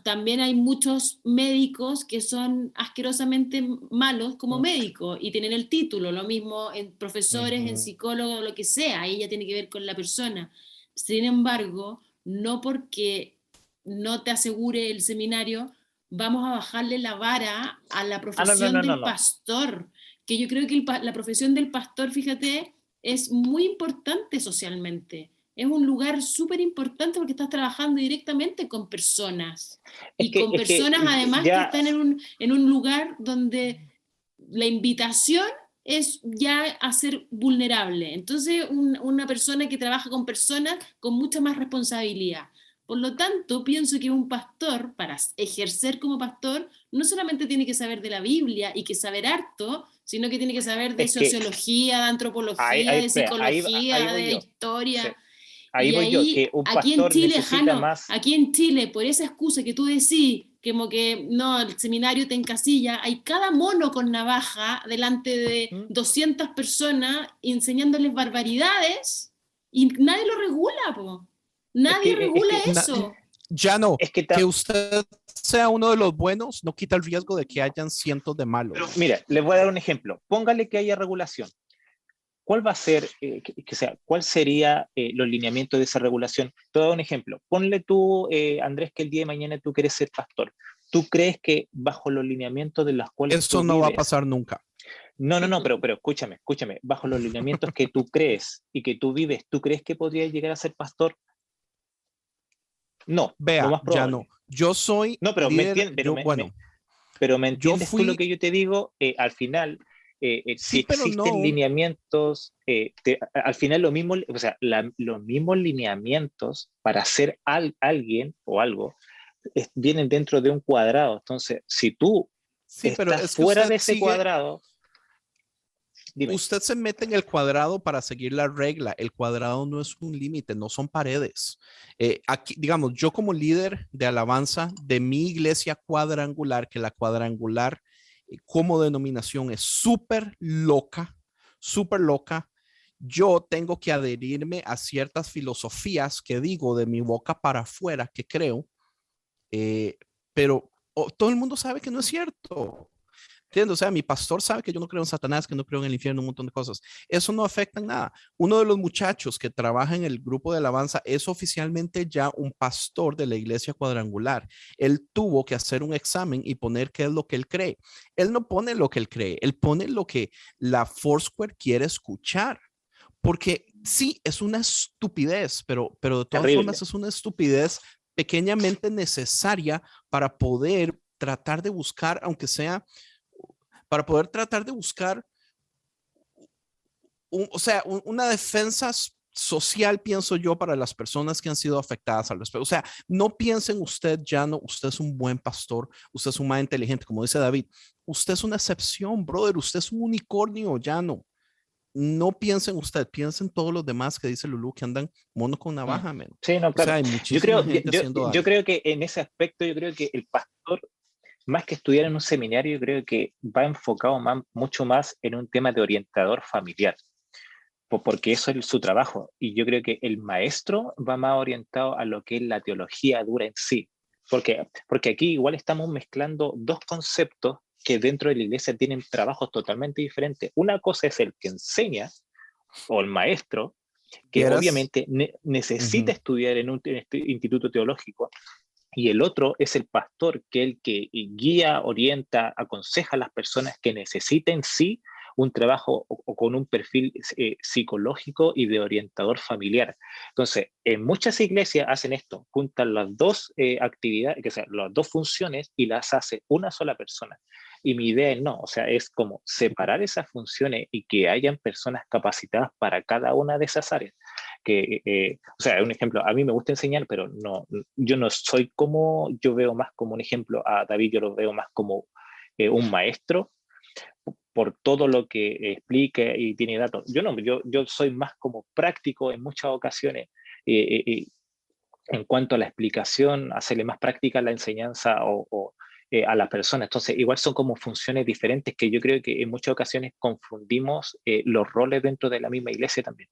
También hay muchos médicos que son asquerosamente malos como Mm. médicos y tienen el título, lo mismo en profesores, en Ujú. psicólogos, lo que sea, ahí ya tiene que ver con la persona. Sin embargo, no porque no te asegure el seminario, vamos a bajarle la vara a la Ah, no, no, profesión no, no, del no. pastor, que yo creo que la profesión del pastor, fíjate, es muy importante socialmente. Es un lugar súper importante porque estás trabajando directamente con personas y con Es que personas además que ya, están en un lugar donde la invitación es ya a ser vulnerable. Entonces, una persona que trabaja con personas con mucha más responsabilidad. Por lo tanto, pienso que un pastor, para ejercer como pastor, no solamente tiene que saber de la Biblia y que saber harto, sino que tiene que saber de es que sociología, de antropología, de ahí psicología, voy de yo. Sí, historia. ahí Y voy yo, que ahí, un aquí en pastor Chile, necesita Jano, más. aquí en Chile, por esa excusa que tú decís, como que no, el seminario te encasilla, hay cada mono con navaja delante de ¿Mm? 200 personas enseñándoles barbaridades y nadie lo regula, po. Es Nadie que, es regula que, eso. Ya no, es que que usted sea uno de los buenos no quita el riesgo de que hayan cientos de malos. mira, les voy a dar un ejemplo. Póngale que haya regulación. ¿Cuál va a ser, cuál sería los lineamientos de esa regulación? Te voy a dar un ejemplo. Ponle tú, Andrés, que el día de mañana tú quieres ser pastor. ¿Tú crees que bajo los lineamientos de los cuales Eso tú no va a vives? pasar nunca. No, pero escúchame. Bajo los lineamientos que tú crees y que tú vives, ¿tú crees que podrías llegar a ser pastor? No, lo Vea, más ya no. probable. Yo soy No, pero me líder, entiendes, pero me yo entiendes tú lo fui, que yo te digo. Al final, si sí, pero existen no. lineamientos, al final lo mismo, o sea, los mismos lineamientos para ser alguien o algo vienen dentro de un cuadrado. Entonces, si tú Sí, pero estás es que fuera de ese cuadrado, dime. usted se mete en el cuadrado para seguir la regla. El cuadrado no es un límite, no son paredes. Aquí, digamos, yo como líder de alabanza de mi iglesia cuadrangular, que la cuadrangular como denominación es súper loca. Yo tengo que adherirme a ciertas filosofías que digo de mi boca para afuera, que creo, pero todo el mundo sabe que no es cierto. ¿Entiendes? O sea, mi pastor sabe que yo no creo en Satanás, que no creo en el infierno, un montón de cosas. Eso no afecta en nada. Uno de los muchachos que trabaja en el grupo de alabanza es oficialmente ya un pastor de la iglesia cuadrangular. Él tuvo que hacer un examen y poner qué es lo que él cree. Él no pone lo que él cree, él pone lo que la Foursquare quiere escuchar. Porque sí, es una estupidez, pero de todas formas Terrible. es una estupidez pequeñamente necesaria para poder tratar de buscar, aunque sea para poder tratar de buscar una defensa social, pienso yo, para las personas que han sido afectadas al respecto. O sea, no piensen usted, ya no, usted es un buen pastor, usted es un más inteligente, como dice David, usted es una excepción, brother, usted es un unicornio, ya no. No piensen usted, piensen todos los demás que dice Lulu que andan mono con navaja, men. Sí, no, O sea, claro. hay Yo creo, muchísima gente haciendo yo daño. creo que en ese aspecto, yo creo que el pastor, más que estudiar en un seminario, yo creo que va enfocado mucho más en un tema de orientador familiar, porque eso es su trabajo. Y yo creo que el maestro va más orientado a lo que es la teología dura en sí. Porque aquí igual estamos mezclando dos conceptos que dentro de la iglesia tienen trabajos totalmente diferentes. Una cosa es el que enseña, o el maestro, que ¿Quieres? obviamente necesita estudiar en este instituto teológico, y el otro es el pastor, que es el que guía, orienta, aconseja a las personas que necesiten sí un trabajo o con un perfil psicológico y de orientador familiar. Entonces, en muchas iglesias hacen esto, juntan las dos actividades, o sea, las dos funciones y las hace una sola persona. Y mi idea es no, o sea, es como separar esas funciones y que hayan personas capacitadas para cada una de esas áreas. O sea, un ejemplo, a mí me gusta enseñar, pero no, yo no soy como, yo veo más como un ejemplo a David, yo lo veo más como un maestro por todo lo que explica y tiene datos. Yo no, yo soy más como práctico en muchas ocasiones. En cuanto a la explicación, hacerle más práctica la enseñanza a las personas. Entonces, igual son como funciones diferentes que yo creo que en muchas ocasiones confundimos los roles dentro de la misma iglesia también.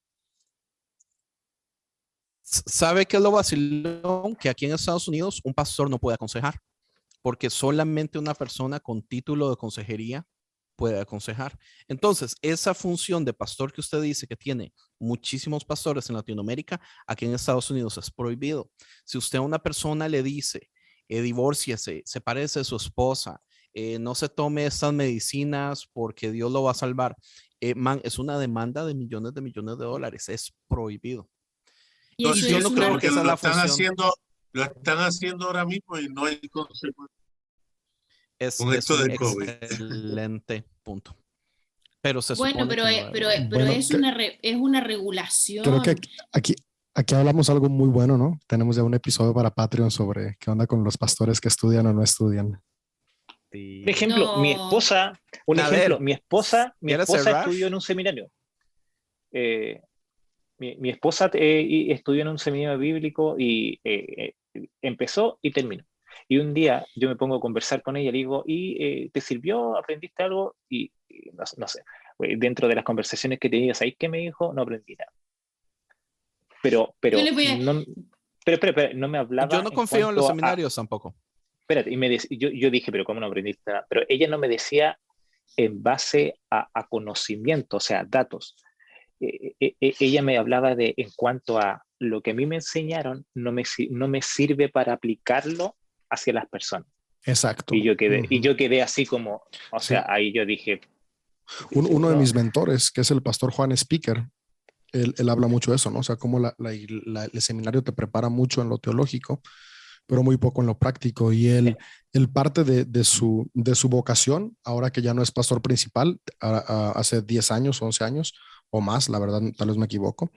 ¿Sabe qué es lo vacilón? Que aquí en Estados Unidos un pastor no puede aconsejar, porque solamente una persona con título de consejería puede aconsejar. Entonces, esa función de pastor que usted dice que tiene muchísimos pastores en Latinoamérica, aquí en Estados Unidos es prohibido. Si usted a una persona le dice, divórciese, sepárese de su esposa, no se tome estas medicinas porque Dios lo va a salvar, man, es una demanda de millones de dólares, es prohibido. Y eso yo es no una creo que esa es la función. Lo están haciendo ahora mismo y no hay consecuencias Es con esto un del COVID. excelente punto. Pero se Bueno, supone que no debería. pero Bueno, es una creo que regulación. aquí hablamos algo muy bueno, ¿no? Tenemos ya un episodio para Patreon sobre qué onda con los pastores que estudian o no estudian. Sí. Un ejemplo, mi No. esposa, A ver, mi esposa ¿quieres cerrar? estudió en un seminario. Mi esposa estudió en un seminario bíblico y empezó y terminó. Y un día yo me pongo a conversar con ella, le digo, ¿y te sirvió? ¿Aprendiste algo? Y no sé, dentro de las conversaciones que tenía, ¿sabéis qué me dijo? No aprendí nada. Yo Pero les voy a, no, pero no me hablaba Yo no en confío en los cuanto a, seminarios tampoco. espérate, yo dije, pero ¿cómo no aprendiste nada? Pero ella no me decía en base a conocimiento, o sea, datos. Ella me hablaba de en cuanto a lo que a mí me enseñaron, no me sirve para aplicarlo hacia las personas. Exacto. Y Ujú. yo quedé así como, o Sí. sea, ahí yo dije... Uno de no, mis mentores, que es el pastor Juan Speaker, él habla mucho de eso, ¿no? O sea, cómo el seminario te prepara mucho en lo teológico, pero muy poco en lo práctico. Y él parte de su vocación, ahora que ya no es pastor principal, hace 10 años, 11 años o más, la verdad, tal vez me equivoco,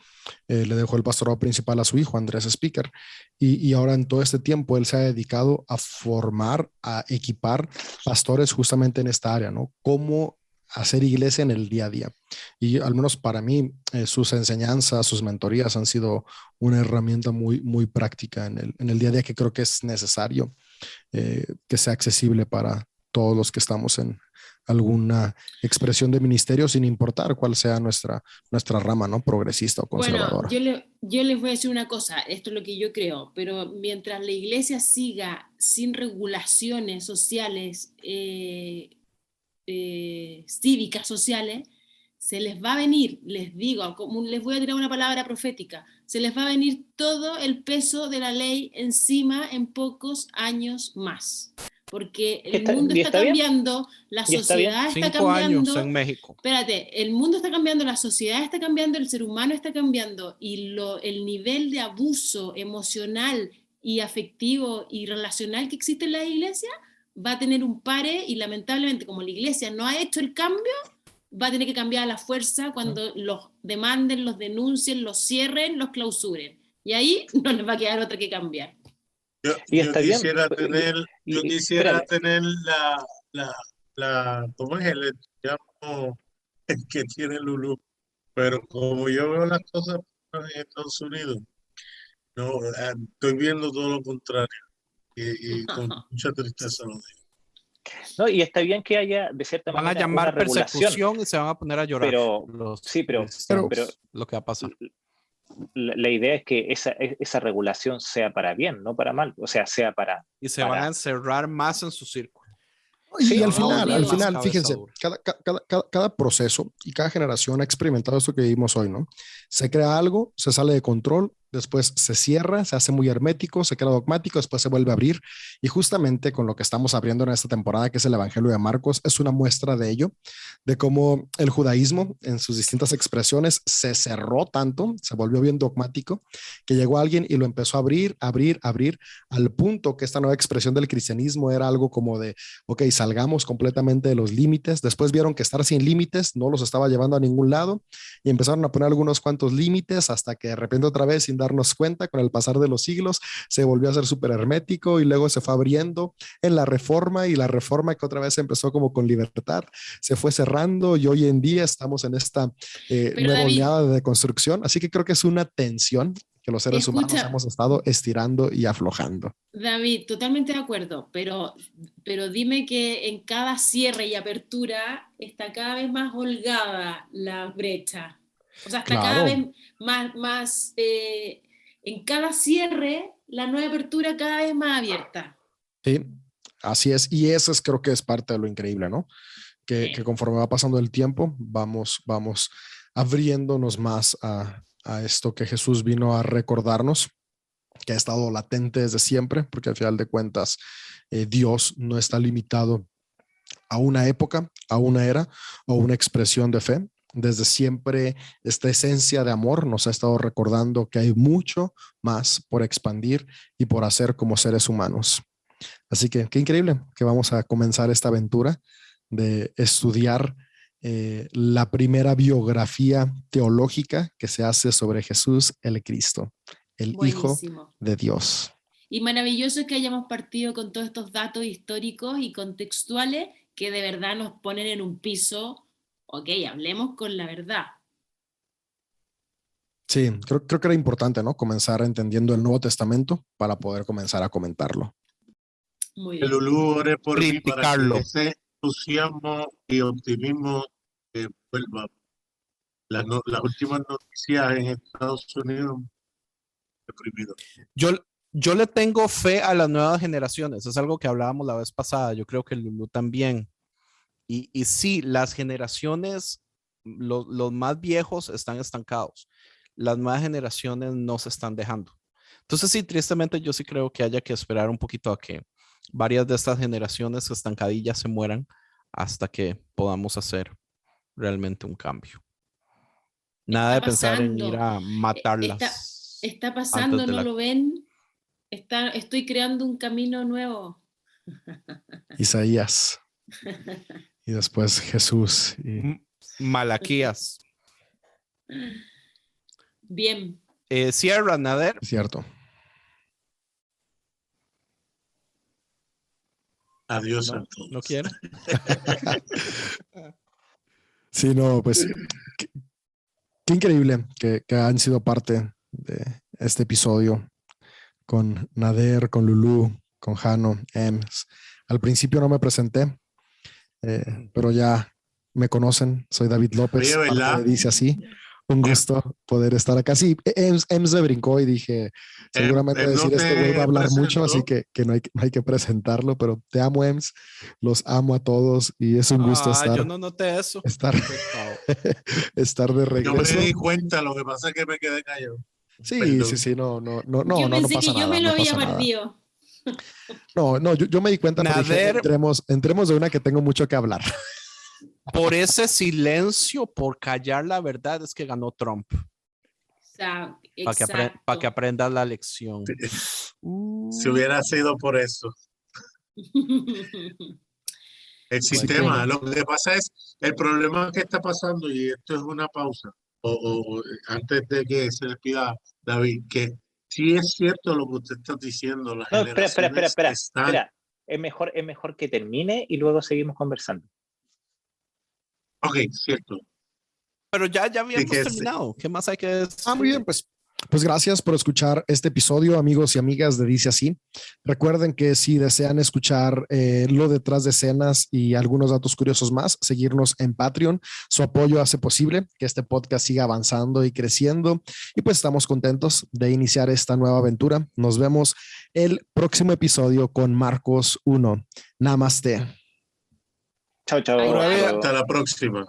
le dejó el pastorado principal a su hijo, Andrés Speaker, y ahora en todo este tiempo él se ha dedicado a formar, a equipar pastores justamente en esta área, ¿no? Cómo hacer iglesia en el día a día. Y al menos para mí, sus enseñanzas, sus mentorías han sido una herramienta muy, muy práctica en el día a día que creo que es necesario que sea accesible para todos los que estamos en alguna expresión de ministerio, sin importar cuál sea nuestra rama, ¿no? Progresista o bueno, conservadora. yo les voy a decir una cosa, esto es lo que yo creo, pero mientras la iglesia siga sin regulaciones sociales, cívicas sociales, se les va a venir, les digo, les voy a tirar una palabra profética, se les va a venir todo el peso de la ley encima en pocos años más. Porque el mundo está bien? cambiando, la ¿Y está bien? sociedad está 5 años cambiando. en México. Espérate, el mundo está cambiando, la sociedad está cambiando, el ser humano está cambiando y el nivel de abuso emocional y afectivo y relacional que existe en la iglesia va a tener un pare y lamentablemente como la iglesia no ha hecho el cambio, va a tener que cambiar a la fuerza cuando los demanden, los denuncien, los cierren, los clausuren. Y ahí no les va a quedar otra que cambiar. Y Yo está bien. quisiera Espérate. tener ¿cómo es el entusiasmo que tiene Lulú? Pero como yo veo las cosas en Estados Unidos, no, estoy viendo todo lo contrario y con mucha tristeza lo digo. No, y está bien que haya, de cierta Van a manera, una llamar regulación, persecución y se van a poner a llorar pero los sí, pero cristianos, lo que va a pasar. la idea es que esa regulación sea para bien, no para mal, o sea, sea para... Y se van a encerrar más en su círculo. Y Sí, al obvio. final, fíjense, cada proceso y cada generación ha experimentado esto que vivimos hoy, ¿no? Se crea algo, se sale de control, después se cierra, se hace muy hermético, se queda dogmático, después se vuelve a abrir. Y justamente con lo que estamos abriendo en esta temporada, que es el Evangelio de Marcos, es una muestra de ello, de cómo el judaísmo en sus distintas expresiones se cerró tanto, se volvió bien dogmático, que llegó alguien y lo empezó a abrir, al punto que esta nueva expresión del cristianismo era algo como de, ok, salgamos completamente de los límites. Después vieron que estar sin límites no los estaba llevando a ningún lado y empezaron a poner algunos cuantos límites hasta que de repente otra vez, sin darnos cuenta, con el pasar de los siglos, se volvió a ser súper hermético y luego se fue abriendo en la reforma y la reforma que otra vez empezó como con libertad, se fue cerrando y hoy en día estamos en esta nueva David, oleada de construcción. Así que creo que es una tensión que los seres humanos escucha, hemos estado estirando y aflojando. David, totalmente de acuerdo, pero dime que en cada cierre y apertura está cada vez más holgada la brecha. O sea, está cada Claro. vez más en cada cierre, la nueva apertura cada vez más abierta. Sí, así es. Y eso es, creo que es parte de lo increíble, ¿no? Que conforme va pasando el tiempo, vamos abriéndonos más a esto que Jesús vino a recordarnos, que ha estado latente desde siempre, porque al final de cuentas, Dios no está limitado a una época, a una era o una expresión de fe. desde siempre esta esencia de amor nos ha estado recordando que hay mucho más por expandir y por hacer como seres humanos. Así que qué increíble que vamos a comenzar esta aventura de estudiar la primera biografía teológica que se hace sobre Jesús el Cristo, el Hijo Buenísimo. de Dios. Y maravilloso que hayamos partido con todos estos datos históricos y contextuales que de verdad nos ponen en un piso, ok, hablemos con la verdad. Sí, creo que era importante, ¿no? Comenzar entendiendo el Nuevo Testamento para poder comenzar a comentarlo. Muy Que bien. Lulú ore por mí para Criticarlo. que ese entusiasmo y optimismo vuelva. Las últimas noticias en Estados Unidos, deprimido. Yo le tengo fe a las nuevas generaciones. Es algo que hablábamos la vez pasada. Yo creo que Lulú también. Y sí, las generaciones, los más viejos están estancados. Las nuevas generaciones no se están dejando. Entonces sí, tristemente yo sí creo que haya que esperar un poquito a que varias de estas generaciones estancadillas se mueran hasta que podamos hacer realmente un cambio. Nada de pensar en ir a matarlas. Está pasando, antes de ¿no la- lo ven? Estoy creando un camino nuevo. Isaías y después Jesús. Y Malaquías. Bien. Cierra, Nader. es cierto. Adiós a No, todos. no quiere. Sí, no, pues qué increíble que han sido parte de este episodio con Nader, con Lulú, con Jano, Ems. Al principio no me presenté, pero ya me conocen. Soy David López, Oye, ¿verdad? parte de Dice Así. Un gusto poder estar acá. Sí, Ems me brincó y dije, seguramente no decir este te güey va a hablar mucho, así presentó. que no hay que presentarlo, pero te amo, Ems. Los amo a todos y es un gusto Yo no noté eso. estar de Yo me regreso. di cuenta, lo que pasa es que me quedé callado. Sí, Perdón. sí, no Yo pensé pasa que yo nada, me lo no había pasa nada. perdido. No, yo me di cuenta, pero dije, Nader. entremos de una que tengo mucho que hablar. Por ese silencio, por callar la verdad, es que ganó Trump. Exacto. Para que aprendas la lección. Si hubiera sido por eso. El Así sistema, que- lo que pasa es, el problema que está pasando, y esto es una pausa, o antes de que se despida David, que sí es cierto lo que usted está diciendo, las No, espera, generaciones están... espera. Es mejor que termine y luego seguimos conversando. Ok, cierto. Pero ya habíamos que terminado. ¿Qué más hay que decir? Muy bien, pues gracias por escuchar este episodio, amigos y amigas de Dice Así. Recuerden que si desean escuchar lo detrás de escenas y algunos datos curiosos más, seguirnos en Patreon. Su apoyo hace posible que este podcast siga avanzando y creciendo. Y pues estamos contentos de iniciar esta nueva aventura. Nos vemos el próximo episodio con Marcos 1. Namaste. Chao, chao. Bye, bye. Hasta la próxima.